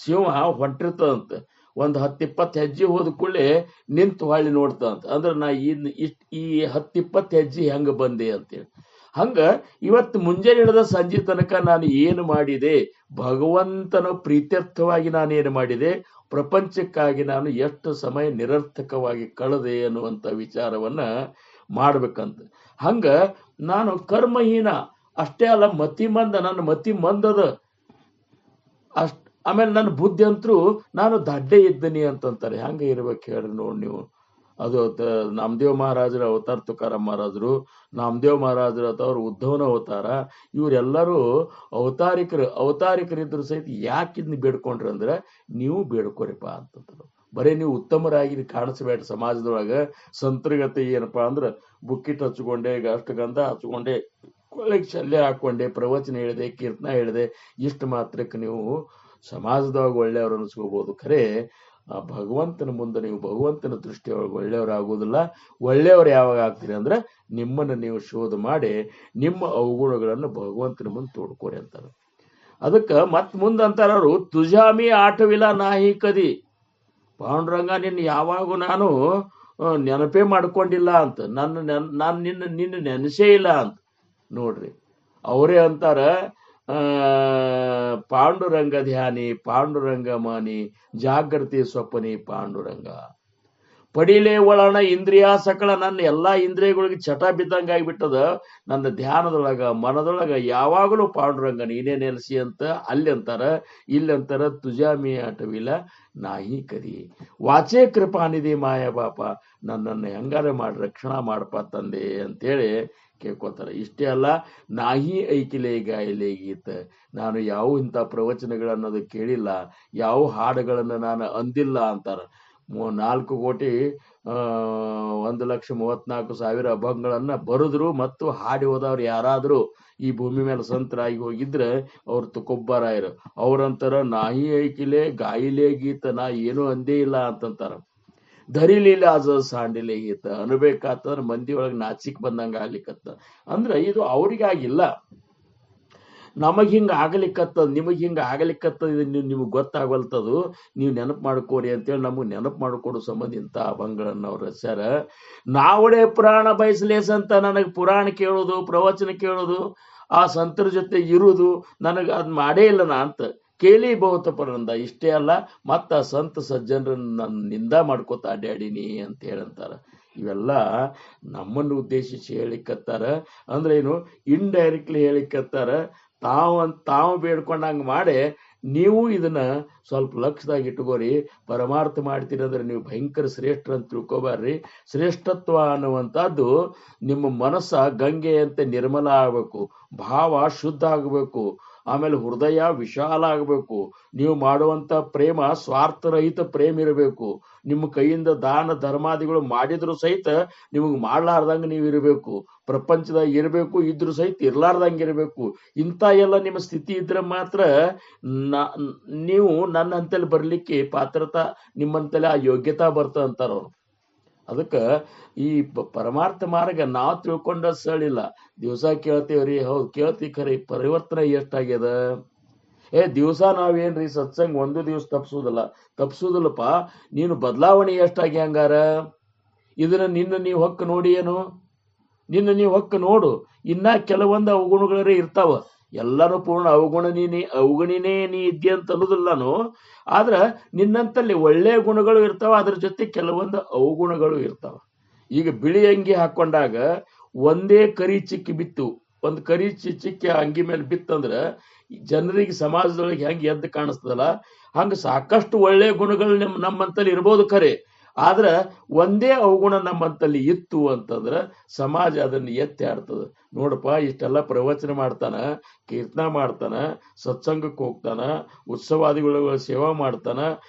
Speaker 2: ಸಿಂಹ ಹೊಂಟಿರ್ತದಂತ, ಒಂದು 10-20 ಹೆಜ್ಜೆ ಹೋದ ಕೂಡಲೇ ನಿಂತು ಹೊಳ್ಳಿ ನೋಡ್ತದಂತ. ಅಂದ್ರೆ ನಾ ಈ 10-20 ಹೆಜ್ಜೆ ಹೆಂಗ ಬಂದೆ ಅಂತೇಳಿ. ಹಂಗ ಇವತ್ತು ಮುಂಜಾನೆ ಹಿಡಿದ ಸಂಜೆ ತನಕ ನಾನು ಏನು ಮಾಡಿದೆ, ಭಗವಂತನ ಪ್ರೀತ್ಯರ್ಥವಾಗಿ ನಾನೇನು ಮಾಡಿದೆ, ಪ್ರಪಂಚಕ್ಕಾಗಿ ನಾನು ಎಷ್ಟು ಸಮಯ ನಿರರ್ಥಕವಾಗಿ ಕಳೆದೆ ಅನ್ನುವಂಥ ವಿಚಾರವನ್ನ ಮಾಡ್ಬೇಕಂತ. ಹಂಗ ನಾನು ಕರ್ಮಹೀನ ಅಷ್ಟೇ ಅಲ್ಲ, ನನ್ನ ಮತಿ ಮಂದದ ಆಮೇಲೆ ನನ್ನ ಬುದ್ಧಿ ಅಂತರೂ ನಾನು ದಡ್ಡೆ ಇದ್ದೀನಿ ಅಂತಂತಾರೆ. ಹೆಂಗ ಇರ್ಬೇಕು ಹೇಳ್ರಿ ನೋಡಿ ನೀವು. ಅದು ನಾಮದೇವ್ ಮಹಾರಾಜರ ಅವತಾರ, ತುಕಾರಾಮ್ ಮಹಾರಾಜರು, ನಾಮದೇವ್ ಮಹಾರಾಜರ ಅವ್ರು ಉದ್ಧವನ ಅವತಾರ, ಇವರೆಲ್ಲರೂ ಅವತಾರಿಕರಿದ್ರು ಸಹಿತ ಯಾಕಿದ್ನ ಬೇಡ್ಕೊಂಡ್ರಿ ಅಂದ್ರೆ, ನೀವು ಬೇಡ್ಕೊರಿಪ್ಪ ಅಂತಂದ್ರು. ಬರೀ ನೀವು ಉತ್ತಮರಾಗಿ ಕಾಣಿಸ್ಬೇಡ ಸಮಾಜದೊಳಗ. ಸಂತೃಗತಿ ಏನಪ್ಪಾ ಅಂದ್ರೆ ಬುಕ್ಕಿಟ್ ಹಚ್ಕೊಂಡೆ, ಅಷ್ಟಗಂಧ ಹಚ್ಕೊಂಡೆ, ಕೊಳ್ಳೆಗೆ ಶಲ್ಯ ಹಾಕೊಂಡೆ, ಪ್ರವಚನ ಹೇಳಿದೆ, ಕೀರ್ತನ ಹೇಳಿದೆ, ಇಷ್ಟು ಮಾತ್ರಕ್ಕೆ ನೀವು ಸಮಾಜದೊಳಗೆ ಒಳ್ಳೆಯವರು ಅನಿಸ್ಕೋಬಹುದು. ಖರೆ ಭಗವಂತನ ಮುಂದೆ ನೀವು ಭಗವಂತನ ದೃಷ್ಟಿಯೊಳಗೆ ಒಳ್ಳೆಯವರಾಗುವುದಿಲ್ಲ. ಒಳ್ಳೆಯವರು ಯಾವಾಗ ಆಗ್ತೀರಿ ಅಂದ್ರೆ, ನಿಮ್ಮನ್ನು ನೀವು ಶೋಧ ಮಾಡಿ ನಿಮ್ಮ ಅವಗುಣಗಳನ್ನು ಭಗವಂತನ ಮುಂದೆ ತೋಡ್ಕೋರಿ ಅಂತಾರೆ. ಅದಕ್ಕೆ ಮುಂದೆ ಅಂತಾರವರು, ತುಜಾಮಿ ಆಟವಿಲ್ಲ ನಾಹಿ ಕದಿ. ಪಾಂಡುರಂಗ, ನಿನ್ನ ಯಾವಾಗೂ ನಾನು ನೆನಪೇ ಮಾಡ್ಕೊಂಡಿಲ್ಲ ಅಂತ, ನಾನು ನಿನ್ನ ನೆನೆಸೇ ಇಲ್ಲ ಅಂತ. ನೋಡ್ರಿ, ಅವರೇ ಅಂತಾರ, ಪಾಂಡುರಂಗ ಧ್ಯಾನಿ ಪಾಂಡುರಂಗ ಮಾನಿ ಜಾಗೃತಿ ಸ್ವಪ್ನಿ ಪಾಂಡುರಂಗ. ಪಡಿಲೇ ಒಳನ ಇಂದ್ರಿಯ ಸಕಲ, ನನ್ನ ಎಲ್ಲಾ ಇಂದ್ರಿಯಗಳಿಗೆ ಚಟ ಬಿದ್ದಂಗ ಆಗಿಬಿಟ್ಟದ. ನನ್ನ ಧ್ಯಾನದೊಳಗ ಮನದೊಳಗ ಯಾವಾಗಲೂ ಪಾಂಡುರಂಗ ನೀನೇ ನೆಲೆಸಿ ಅಂತ ಅಲ್ಲಿ ಅಂತಾರ. ಇಲ್ಲಿ ಅಂತಾರ, ತುಜಾಮಿ ಆಟವಿಲ್ಲ ನಾಹಿ ಕರಿ. ವಾಚೇ ಕೃಪಾನಿಧಿ ಮಾಯ ಬಾಪ, ನನ್ನನ್ನು ಹೆಂಗಾರ ಮಾಡಿ ರಕ್ಷಣಾ ಮಾಡಪ್ಪ ತಂದೆ ಅಂತೇಳಿ ಕೇಳ್ಕೊತಾರೆ. ಇಷ್ಟೇ ಅಲ್ಲ, ನಾಹಿ ಐಕಿಲೆ ಗಾಯಲೆ ಗೀತ, ನಾನು ಯಾವ ಇಂಥ ಪ್ರವಚನಗಳನ್ನೋದು ಕೇಳಿಲ್ಲ, ಯಾವ ಹಾಡುಗಳನ್ನು ನಾನು ಅಂದಿಲ್ಲ ಅಂತಾರ. 4,134,000 ಅಭಂಗಗಳನ್ನ ಬರೆದ್ರು ಮತ್ತು ಹಾಡಿ ಹೋದವ್ರು ಯಾರಾದ್ರೂ ಈ ಭೂಮಿ ಮೇಲೆ ಸಂತರಾಗಿ ಹೋಗಿದ್ರೆ ಅವ್ರು ತುಕೋಬಾರಾಯರು. ಅವ್ರಂತಾರ, ನಾಹಿ ಐಕಿಲೆ ಗಾಯಿಲೆ ಗೀತ, ನಾ ಏನೂ ಅಂದೇ ಇಲ್ಲ ಅಂತಂತಾರ. ಧರಿಲಿಲ್ಲ ಅಜ ಸಾಂಡಿಲೆ ಗೀತ, ಅನ್ಬೇಕಾತಂದ್ರೆ ಮಂದಿ ಒಳಗೆ ನಾಚಿಕ್ ಬಂದಂಗ ಆಗ್ಲಿಕ್ಕತ್ತ. ಅಂದ್ರೆ ಇದು ಅವ್ರಿಗಾಗಿಲ್ಲ, ನಮಗ್ ಹಿಂಗ ಆಗಲಿಕ್ಕತ್ತದ, ನಿಮಗ್ ಹಿಂಗ ಆಗಲಿಕ್ಕತ್ತದ, ಇದು ನಿಮಗ್ ಗೊತ್ತಾಗಲ್ತದು, ನೀವು ನೆನಪು ಮಾಡ್ಕೋರಿ ಅಂತೇಳಿ ನಮಗ್ ನೆನಪು ಮಾಡ್ಕೊಡೋ ಸಂಬಂಧ ಇಂಥ ಅಭಂಗಗಳನ್ನ ಅವ್ರು ರಚ್ಯಾರ. ನಾವಡೆ ಪುರಾಣ ಬಯಸಲೇಸಂತ ನನಗೆ ಪುರಾಣ ಕೇಳೋದು, ಪ್ರವಚನ ಕೇಳೋದು, ಆ ಸಂತರ ಜೊತೆ ಇರುವುದು ನನಗೆ ಅದ್ ಮಾಡೇ ಇಲ್ಲ ನಾ ಅಂತ ಕೇಳಿ ಬಹುತ ಪರಂದ. ಇಷ್ಟೇ ಅಲ್ಲ, ಮತ್ತ ಸಂತ ಸಜ್ಜನರನ್ನ ನನ್ನ ನಿಂದ ಮಾಡ್ಕೋತ ಅಡ್ಯಾಡಿನಿ ಅಂತ ಹೇಳಂತಾರ. ಇವೆಲ್ಲ ನಮ್ಮನ್ನು ಉದ್ದೇಶಿಸಿ ಹೇಳಿಕತ್ತಾರ. ಅಂದ್ರೆ ಏನು, ಇಂಡೈರೆಕ್ಟ್ಲಿ ಹೇಳಿಕತ್ತಾರ. ತಾವು ಬೇಡ್ಕೊಂಡಂಗೆ ಮಾಡಿ ನೀವು ಇದನ್ನ ಸ್ವಲ್ಪ ಲಕ್ಷದಾಗ ಇಟ್ಕೋರಿ. ಪರಮಾರ್ಥ ಮಾಡ್ತೀರಿ ಅಂದ್ರೆ ನೀವು ಭಯಂಕರ ಶ್ರೇಷ್ಠ ಅಂತ ತಿಳ್ಕೊಬಾರ್ರಿ. ಶ್ರೇಷ್ಠತ್ವ ಅನ್ನುವಂಥದ್ದು ನಿಮ್ಮ ಮನಸ್ಸ ಗಂಗೆಯಂತೆ ನಿರ್ಮಲ ಆಗಬೇಕು, ಭಾವ ಶುದ್ಧ ಆಗಬೇಕು, ಆಮೇಲೆ ಹೃದಯ ವಿಶಾಲ ಆಗಬೇಕು. ನೀವು ಮಾಡುವಂತ ಪ್ರೇಮ ಸ್ವಾರ್ಥರಹಿತ ಪ್ರೇಮ ಇರಬೇಕು. ನಿಮ್ಮ ಕೈಯಿಂದ ದಾನ ಧರ್ಮಾದಿಗಳು ಮಾಡಿದ್ರು ಸಹಿತ ನಿಮಗೆ ಮಾಡ್ಲಾರ್ದಂಗ ನೀವು ಇರಬೇಕು. ಪ್ರಪಂಚದಾಗ ಇರಬೇಕು, ಇದ್ರು ಸಹಿತ ಇರ್ಲಾರ್ದಂಗ ಇರಬೇಕು. ಇಂಥ ಎಲ್ಲ ನಿಮ್ಮ ಸ್ಥಿತಿ ಇದ್ರೆ ಮಾತ್ರ ನೀವು ನನ್ನ ಅಂತಲ್ಲಿ ಬರ್ಲಿಕ್ಕೆ ಪಾತ್ರತಾ, ನಿಮ್ಮಂತಲ್ಲಿ ಆ ಯೋಗ್ಯತಾ ಬರ್ತ ಅಂತಾರ ಅವ್ರು. ಅದಕ್ಕೆ ಈ ಪರಮಾರ್ಥ ಮಾರ್ಗ ನಾವು ತಿಳ್ಕೊಂಡ ಸಳಿಲ್ಲ. ದಿವಸ ಕೇಳ್ತೇವ್ರಿ, ಹೌದು ಕೇಳ್ತೀವಿ, ಖರೆ ಪರಿವರ್ತನೆ ಎಷ್ಟಾಗ್ಯದ? ದಿವಸ ನಾವೇನ್ರಿ ಸತ್ಸಂಗ್ ಒಂದು ದಿವಸ ತಪ್ಸುದಿಲ್ಲಪ್ಪ. ನೀನು ಬದಲಾವಣೆ ಎಷ್ಟಾಗಿ ಹಂಗಾರ? ಇದನ್ನ ನಿನ್ನ ನೀವು ಹೊಕ್ಕ ನೋಡಿ, ಏನು ನಿನ್ನ ನೀವು ಹೊಕ್ಕ ನೋಡು. ಇನ್ನ ಕೆಲವೊಂದು ಅವಗುಣಗಳೇ ಇರ್ತಾವ. ಎಲ್ಲಾನು ಪೂರ್ಣ ಅವಗುಣಿನೇ ನೀ ಇದ್ದೆ ಅಂತ ಅನ್ನೋದಿಲ್ಲಾನು. ಆದ್ರ ನಿನ್ನಂತಲ್ಲಿ ಒಳ್ಳೆಯ ಗುಣಗಳು ಇರ್ತಾವ, ಅದ್ರ ಜೊತೆ ಕೆಲವೊಂದು ಅವಗುಣಗಳು ಇರ್ತಾವ. ಈಗ ಬಿಳಿ ಅಂಗಿ ಹಾಕೊಂಡಾಗ ಒಂದೇ ಕರಿ ಚಿಕ್ಕಿ ಬಿತ್ತು, ಒಂದು ಕರಿ ಚಿಕ್ಕಿ ಅಂಗಿ ಮೇಲೆ ಬಿತ್ತಂದ್ರ ಜನರಿಗೆ ಸಮಾಜದೊಳಗೆ ಹೆಂಗ್ ಎದ್ದು ಕಾಣಿಸ್ತದಲ್ಲ, ಹಂಗ ಸಾಕಷ್ಟು ಒಳ್ಳೆಯ ಗುಣಗಳು ನಮ್ಮಂತಲ್ಲಿ ಇರ್ಬೋದು ಖರೆ. ಆದ್ರ ಒಂದೇ ಅವಗುಣ ನಮ್ಮಂತಲ್ಲಿ ಇತ್ತು ಅಂತಂದ್ರ ಸಮಾಜ ಅದನ್ನ ಎತ್ತಿ ಆಡ್ತದ. ನೋಡಪ್ಪ, ಇಷ್ಟೆಲ್ಲ ಪ್ರವಚನ ಮಾಡ್ತಾನ, ಕೀರ್ತನ ಮಾಡ್ತಾನ, ಸತ್ಸಂಗಕ್ಕೆ ಹೋಗ್ತಾನ, ಉತ್ಸವಾದಿಗಳ ಸೇವಾ ಮಾಡ್ತಾನ,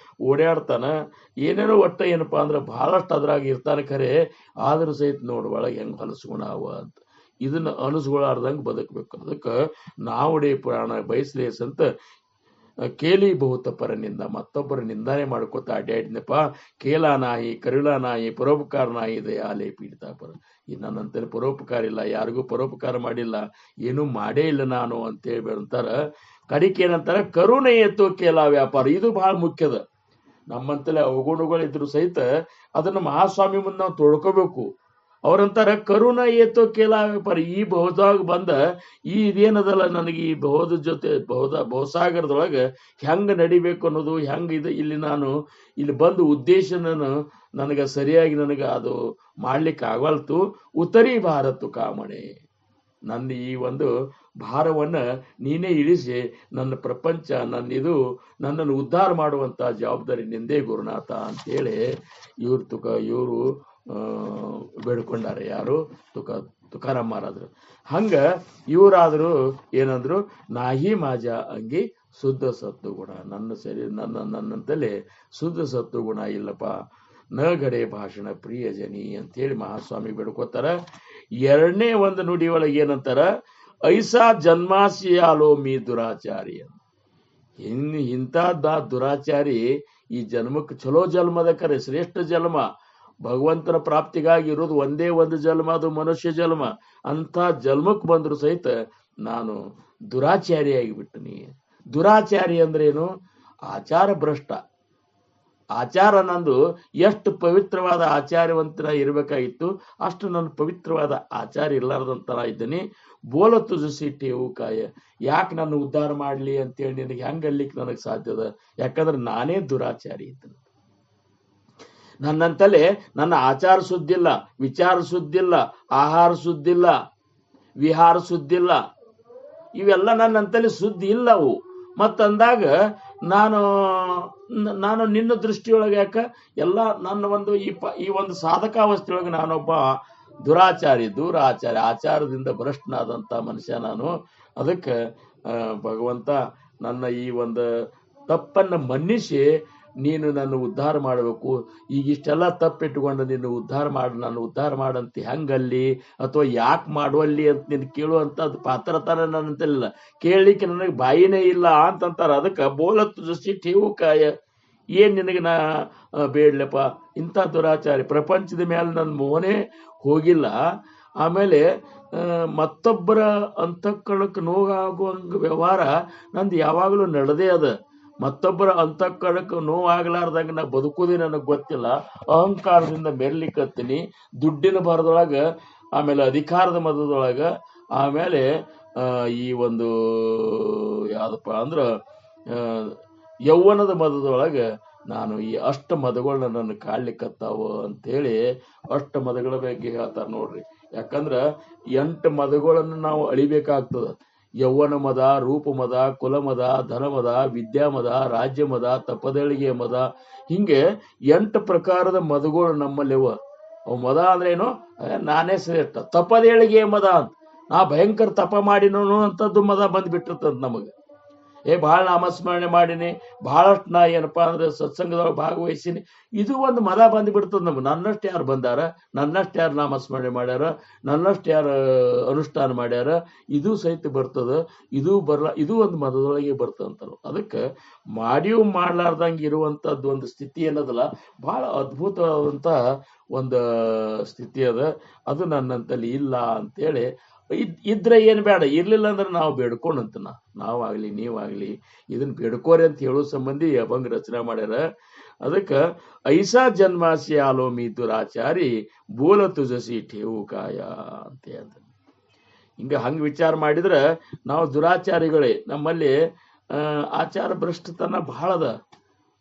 Speaker 2: ಓಡಾಡ್ತಾನ, ಏನೇನೋ ಒಟ್ಟ ಏನಪ್ಪಾ ಅಂದ್ರೆ ಬಹಳಷ್ಟು ಅದ್ರಾಗ ಇರ್ತಾನೆ ಖರೆ. ಆದ್ರೂ ಸಹಿತ ನೋಡ್ ಒಳಗೆ ಹೆಂಗ್ ಹೊಲಸುಗುಣ ಅವ ಅಂತ. ಇದನ್ನ ಅನುಸ್ಗೊಳ್ಳಾರ್ದಂಗೆ ಬದುಕಬೇಕು. ಅದಕ್ಕೆ ನಾವುಡೇ ಪುರಾಣ ಬಯಸ್ಲೇಸ್ ಅಂತ ಕೇಲಿ ಬಹುತ ಪರನಿಂದ, ಮತ್ತೊಬ್ಬರ ನಿಂದಾನೆ ಮಾಡ್ಕೋತ ಅಡ್ಡಾಡಿನಪ್ಪ. ಕೇಲಾ ನಾಯಿ ಕರುಳಾ ನಾಯಿ ಪರೋಪಕಾರ ನಾಯಿ ದಯಾಲೇ ಪೀಡಿತ ಪರ. ಈ ನನ್ನಂತಲ್ಲಿ ಪರೋಪಕಾರ ಇಲ್ಲ, ಯಾರಿಗೂ ಪರೋಪಕಾರ ಮಾಡಿಲ್ಲ, ಏನೂ ಮಾಡೇ ಇಲ್ಲ ನಾನು ಅಂತೇಳಿ ಅಂತಾರ. ಕಡಿಕೆ ಏನಂತಾರ, ಕರುಣೆ ಎತ್ತೋ ಕೇಲಾ ವ್ಯಾಪಾರ. ಇದು ಬಹಳ ಮುಖ್ಯದ. ನಮ್ಮಂತಲ್ಲಿ ಅವಗುಣಗಳಿದ್ರು ಸಹಿತ ಅದನ್ನ ಮಹಾಸ್ವಾಮಿ ಮುಂದೆ ನಾವು ತೊಳ್ಕೋಬೇಕು. ಅವ್ರಂತಾರ ಕರುಣ ಏತೋ ಕೇಲ ವ್ಯಾಪಾರ. ಈ ಬಹುದಾಗ ಬಂದ ಈ ಇದೇನದಲ್ಲ, ನನಗೆ ಈ ಬಹುದ ಜೊತೆ ಬಹುಸಾಗರದೊಳಗೆ ಹೆಂಗ ನಡಿಬೇಕು ಅನ್ನೋದು ಹೆಂಗ ಇದು, ಇಲ್ಲಿ ನಾನು ಇಲ್ಲಿ ಬಂದು ಉದ್ದೇಶ ನನಗೆ ಸರಿಯಾಗಿ ನನಗೆ ಅದು ಮಾಡ್ಲಿಕ್ಕೆ ಆಗಲ್ತು. ಉತ್ತರಿ ಭಾರತ ಕಾಮಣೆ, ನನ್ನ ಈ ಒಂದು ಭಾರವನ್ನ ನೀನೇ ಇಳಿಸಿ ನನ್ನ ಪ್ರಪಂಚ ನನ್ನನ್ನು ಉದ್ಧಾರ ಮಾಡುವಂತ ಜವಾಬ್ದಾರಿ ನಿಂದೇ ಗುರುನಾಥ ಅಂತೇಳಿ ಇವರು ಬೇಡ್ಕೊಂಡಾರೆ. ಯಾರು? ತುಕಾರಾಮ್ ಮಹಾರಾಜರು. ಹಂಗ ಇವರಾದ್ರು ಏನಂದ್ರು, ನಾಹಿ ಮಾಜಾ ಅಂಗಿ ಶುದ್ಧ ಸತ್ತು ಗುಣ. ನನ್ನಂತಲೇ ಶುದ್ಧ ಸತ್ತು ಗುಣ ಇಲ್ಲಪ್ಪ. ನ ಗಡೆ ಭಾಷಣ ಪ್ರಿಯ ಜನಿ ಅಂತೇಳಿ ಮಹಾಸ್ವಾಮಿ ಬೇಡ್ಕೋತಾರ. ಎರಡನೇ ಒಂದು ನುಡಿ ಒಳಗೆ ಏನಂತಾರ, ಐಸಾ ಜನ್ಮಾಸಿಯಾಲೋ ಮೀ ದುರಾಚಾರಿ. ಇಂಥ ದುರಾಚಾರಿ ಈ ಜನ್ಮಕ್ಕೆ ಚಲೋ ಜನ್ಮದ ಕರೆ, ಶ್ರೇಷ್ಠ ಜನ್ಮ, ಭಗವಂತನ ಪ್ರಾಪ್ತಿಗಾಗಿ ಇರೋದು ಒಂದೇ ಒಂದು ಜನ್ಮ, ಅದು ಮನುಷ್ಯ ಜನ್ಮ. ಅಂತ ಜನ್ಮಕ್ಕೆ ಬಂದ್ರು ಸಹಿತ ನಾನು ದುರಾಚಾರಿಯಾಗಿ ಬಿಟ್ಟನಿ. ದುರಾಚಾರಿ ಅಂದ್ರೇನು? ಆಚಾರ ಭ್ರಷ್ಟ. ಆಚಾರ ನಂದು ಎಷ್ಟು ಪವಿತ್ರವಾದ ಆಚಾರ್ಯವಂತರ ಇರಬೇಕಾಗಿತ್ತು, ಅಷ್ಟು ನನ್ನ ಪವಿತ್ರವಾದ ಆಚಾರ ಇರ್ಲಾರ್ದಂತರ ಇದ್ದೀನಿ. ಬೋಲ ತುಜಸಿಟ್ಟೇವು ಕಾಯ, ಯಾಕೆ ನನ್ನ ಉದ್ಧಾರ ಮಾಡ್ಲಿ ಅಂತೇಳಿ ನಿನಗೆ ಹೆಂಗಲ್ಲಿಕ್ಕೆ ನನಗೆ ಸಾಧ್ಯದ? ಯಾಕಂದ್ರೆ ನಾನೇ ದುರಾಚಾರಿ ಇದ್ದೀನಿ. ನನ್ನಂತಲೇ ನನ್ನ ಆಚಾರ ಸುದ್ದಿಲ್ಲ, ವಿಚಾರ ಸುದ್ದಿಲ್ಲ, ಆಹಾರ ಸುದ್ದಿಲ್ಲ, ವಿಹಾರ ಸುದ್ದಿಲ್ಲ, ಇವೆಲ್ಲ ನನ್ನಂತಲೇ ಸುದ್ದಿ ಇಲ್ಲವು. ಮತ್ತಂದಾಗ ನಾನು ನಿನ್ನ ದೃಷ್ಟಿಯೊಳಗೆ ಯಾಕ ಎಲ್ಲ ನನ್ನ ಒಂದು ಈ ಒಂದು ಸಾಧಕಾವಸ್ಥೆಯೊಳಗೆ ನಾನೊಬ್ಬ ದುರಾಚಾರಿ, ಆಚಾರದಿಂದ ಭ್ರಷ್ಟನಾದಂತ ಮನುಷ್ಯ ನಾನು. ಅದಕ್ಕೆ ಭಗವಂತ ನನ್ನ ಈ ಒಂದು ತಪ್ಪನ್ನ ಮನ್ನಿಸಿ ನೀನು ನನ್ನ ಉದ್ಧಾರ ಮಾಡಬೇಕು. ಈಗ ಇಷ್ಟೆಲ್ಲ ತಪ್ಪಿಟ್ಟುಕೊಂಡು ನೀನು ನಾನು ಉದ್ಧಾರ ಮಾಡಂತ ಹೆಂಗಲ್ಲಿ ಅಥವಾ ಯಾಕೆ ಮಾಡುವಲ್ಲಿ ಅಂತ ನೀನು ಕೇಳುವಂತ ಅದು ಪಾತ್ರತನ ನನ್ನಂತಿಲ್ಲ, ಕೇಳಲಿಕ್ಕೆ ನನಗೆ ಬಾಯಿನೇ ಇಲ್ಲ ಅಂತಂತಾರ. ಅದಕ್ಕೆ ಬೋಲತ್ತು ಜಸಿ ಠೇವು ಕಾಯ, ಏನ್ ನಿನಗೆ ನಾ ಬೇಡ್ಲಪ್ಪ? ಇಂಥ ದುರಾಚಾರಿ ಪ್ರಪಂಚದ ಮೇಲೆ ನನ್ನ ಮೋನೇ ಹೋಗಿಲ್ಲ. ಆಮೇಲೆ ಮತ್ತೊಬ್ಬರ ಅಂತಃಕರಣಕ್ಕೆ ನೋವಾಗುವಂಗ ವ್ಯವಹಾರ ನಂದು ಯಾವಾಗಲೂ ನಡೆದೇ ಅದ. ಮತ್ತೊಬ್ಬರ ಅಂತಃಕರಣಕ್ಕೆ ನೋವಾಗಲಾರ್ದಂಗ ನಾ ಬದುಕುವುದೇ ನನಗೆ ಗೊತ್ತಿಲ್ಲ. ಅಹಂಕಾರದಿಂದ ಮೆರ್ಲಿಕ್ಕತ್ತೀನಿ, ದುಡ್ಡಿನ ಭರದೊಳಗ, ಆಮೇಲೆ ಅಧಿಕಾರದ ಮದದೊಳಗ, ಆಮೇಲೆ ಈ ಒಂದು ಯಾವ್ದಪ್ಪ ಅಂದ್ರ ಯೌವನದ ಮದದೊಳಗ ನಾನು ಈ ಅಷ್ಟ ಮದಗಳನ್ನ ನನ್ನ ಕಾಡ್ಲಿಕ್ಕತ್ತಾವ ಅಂತೇಳಿ ಅಷ್ಟ ಮದಗಳ ಬಗ್ಗೆ ಹೇಳ್ತಾರ ನೋಡ್ರಿ. ಯಾಕಂದ್ರ 8 ಮದಗಳನ್ನು ನಾವು ಅಳಿಬೇಕಾಗ್ತದ. ಯೌವನ ಮದ, ರೂಪ ಮದ, ಕುಲ ಮದ, ಧನ ಮದ, ವಿದ್ಯಾ ಮದ, ರಾಜ್ಯ ಮದ, ತಪದೇಳಿಗೆ ಮದ, ಹಿಂಗೆ 8 ಪ್ರಕಾರದ ಮದಗಳು ನಮ್ಮಲ್ಲಿವ. ಅವು ಮದ ಅಂದ್ರೆ ಏನು? ನಾನೇ ಶ್ರೇಷ್ಠ. ತಪದೇಳಿಗೆ ಮದ ಅಂತ, ನಾ ಭಯಂಕರ ತಪ ಮಾಡಿನೋನು ಅಂತದ್ದು ಮದ ಬಂದ್ಬಿಟ್ಟಿರ್ತದ ನಮಗೆ. ಭಾಳ ನಾಮಸ್ಮರಣೆ ಮಾಡೀನಿ, ಬಹಳಷ್ಟು ನಾ ಏನಪ್ಪಾ ಅಂದ್ರೆ ಸತ್ಸಂಗದೊಳಗೆ ಭಾಗವಹಿಸೀನಿ, ಇದು ಒಂದು ಮದ ಬಂದ್ಬಿಡ್ತದ ನಮ್ಗೆ. ನನ್ನಷ್ಟು ಯಾರು ಬಂದಾರ, ನನ್ನಷ್ಟು ಯಾರು ನಾಮಸ್ಮರಣೆ ಮಾಡ್ಯಾರ, ನನ್ನಷ್ಟು ಯಾರು ಅನುಷ್ಠಾನ ಮಾಡ್ಯಾರ, ಇದು ಸಹಿತ ಬರ್ತದ. ಇದು ಇದು ಒಂದು ಮದದೊಳಗೆ ಬರ್ತದಂತ. ಅದಕ್ಕೆ ಮಾಡಿಯೂ ಮಾಡ್ಲಾರ್ದಂಗೆ ಇರುವಂತದ್ದು ಒಂದು ಸ್ಥಿತಿ ಅನ್ನೋದಲ್ಲ, ಬಹಳ ಅದ್ಭುತವಾದಂತ ಒಂದು ಸ್ಥಿತಿ ಅದ. ಅದು ನನ್ನಂತಲ್ಲಿ ಇಲ್ಲ ಅಂತೇಳಿ, ಇದ್ರೆ ಏನು ಬೇಡ, ಇರ್ಲಿಲ್ಲ ಅಂದ್ರೆ ನಾವು ಬೇಡ್ಕೊಂಡಂತ, ನಾವಾಗ್ಲಿ ನೀವಾಗ್ಲಿ ಇದನ್ನ ಬೇಡ್ಕೋರಿ ಅಂತ ಹೇಳೋ ಸಂಬಂಧಿ ಅಭಂಗ ರಚನೆ ಮಾಡ್ಯಾರ. ಅದಕ್ಕೆ ಐಸಾ ಜನ್ಮಾಸಿ ಆಲೋಮಿ ದುರಾಚಾರಿ ಬೋಲ ತುಜಸಿ ಠೇವು ಕಾಯ ಅಂತ ಹೇಳ್ತಾರೆ. ಹಂಗ ವಿಚಾರ ಮಾಡಿದ್ರೆ ನಾವು ದುರಾಚಾರಿಗಳೇ. ನಮ್ಮಲ್ಲಿ ಆಚಾರ ಭ್ರಷ್ಟತನ ಬಹಳದ.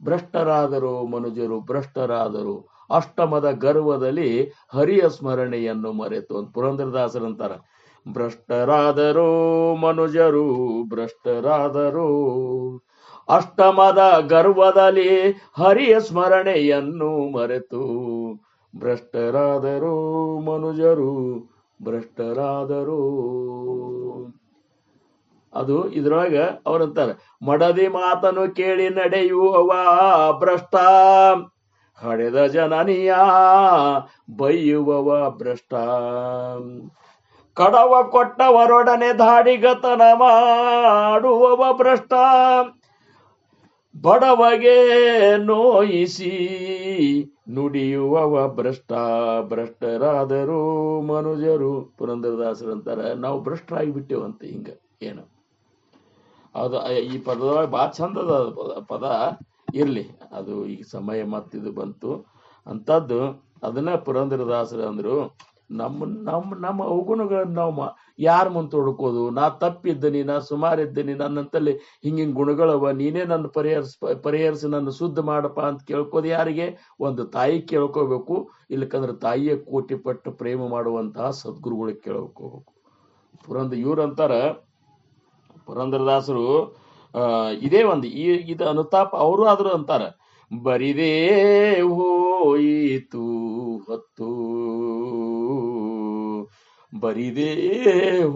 Speaker 2: ಭ್ರಷ್ಟರಾದರು ಮನುಜರು, ಭ್ರಷ್ಟರಾದರು ಅಷ್ಟಮದ ಗರ್ವದಲ್ಲಿ ಹರಿಯ ಸ್ಮರಣೆಯನ್ನು ಮರೆತು ಅಂತ ಪುರಂದರದಾಸರಂತಾರ. ಭ್ರಷ್ಟರಾದರು ಮನುಜರು, ಭ್ರಷ್ಟರಾದರು ಅಷ್ಟಮದ ಗರ್ವದಲ್ಲಿ ಹರಿಯ ಸ್ಮರಣೆಯನ್ನು ಮರೆತು. ಭ್ರಷ್ಟರಾದರು ಮನುಜರು, ಭ್ರಷ್ಟರಾದರು. ಅದು ಇದ್ರೊಳಗ ಅವ್ರಂತಾರ, ಮಡದಿ ಮಾತನು ಕೇಳಿ ನಡೆಯುವವ ಭ್ರಷ್ಟ, ಹಡೆದ ಜನನಿಯ ಬೈಯುವವ ಭ್ರಷ್ಟ, ಕಡವ ಕೊಟ್ಟವರೊಡನೆ ದಾಡಿಗತನ ಮಾಡುವವ ಭ್ರಷ್ಟ, ಬಡವಗೆ ನೋಯಿಸಿ ನುಡಿಯುವವ ಭ್ರಷ್ಟ. ಭ್ರಷ್ಟರಾದರು ಮನುಜರು. ಪುರಂದರದಾಸರಂತಾರ, ನಾವು ಭ್ರಷ್ಟರಾಗಿ ಬಿಟ್ಟೇವಂತೆ. ಹಿಂಗ ಏನು ಅದು ಈ ಪದದೊಳಗೆ ಭಾಳ ಚಂದದ ಪದ. ಇರ್ಲಿ, ಅದು ಈಗ ಸಮಯ ಮತ್ತಿದು ಬಂತು ಅಂತದ್ದು. ಅದನ್ನ ಪುರಂದರದಾಸರು ಅಂದ್ರು, ನಮ್ಮ ಅವಗುಣಗಳನ್ನ ನಾವು ಯಾರ ಮುಂದೆ ತೊಡ್ಕೋದು? ನಾ ತಪ್ಪಿದ್ದೀನಿ, ನಾ ಸುಮಾರಿದ್ದೀನಿ, ನನ್ನಂತಲ್ಲಿ ಹಿಂಗಿಂಗ್ ಗುಣಗಳವ, ನೀನೇ ನನ್ನ ಪರಿಹರಿಸಿ ನನ್ನ ಶುದ್ಧ ಮಾಡಪ್ಪ ಅಂತ ಕೇಳ್ಕೋದು ಯಾರಿಗೆ? ಒಂದು ತಾಯಿ ಕೇಳ್ಕೋಬೇಕು. ಇಲ್ಲಕಂದ್ರೆ ತಾಯಿಯ ಕೋಟಿ ಪಟ್ಟು ಪ್ರೇಮ ಮಾಡುವಂತಹ ಸದ್ಗುರುಗಳಿಗೆ ಕೇಳ್ಕೋಬೇಕು. ಇವ್ರಂತಾರ ಪುರಂದರದಾಸರು, ಇದೇ ಒಂದು ಇದು ಅನುತಾಪ ಅವರು ಆದ್ರೂ ಅಂತಾರ, ಬರಿದೇ ಹೋಯಿತು ಹೊತ್ತು, ಬರಿದೇ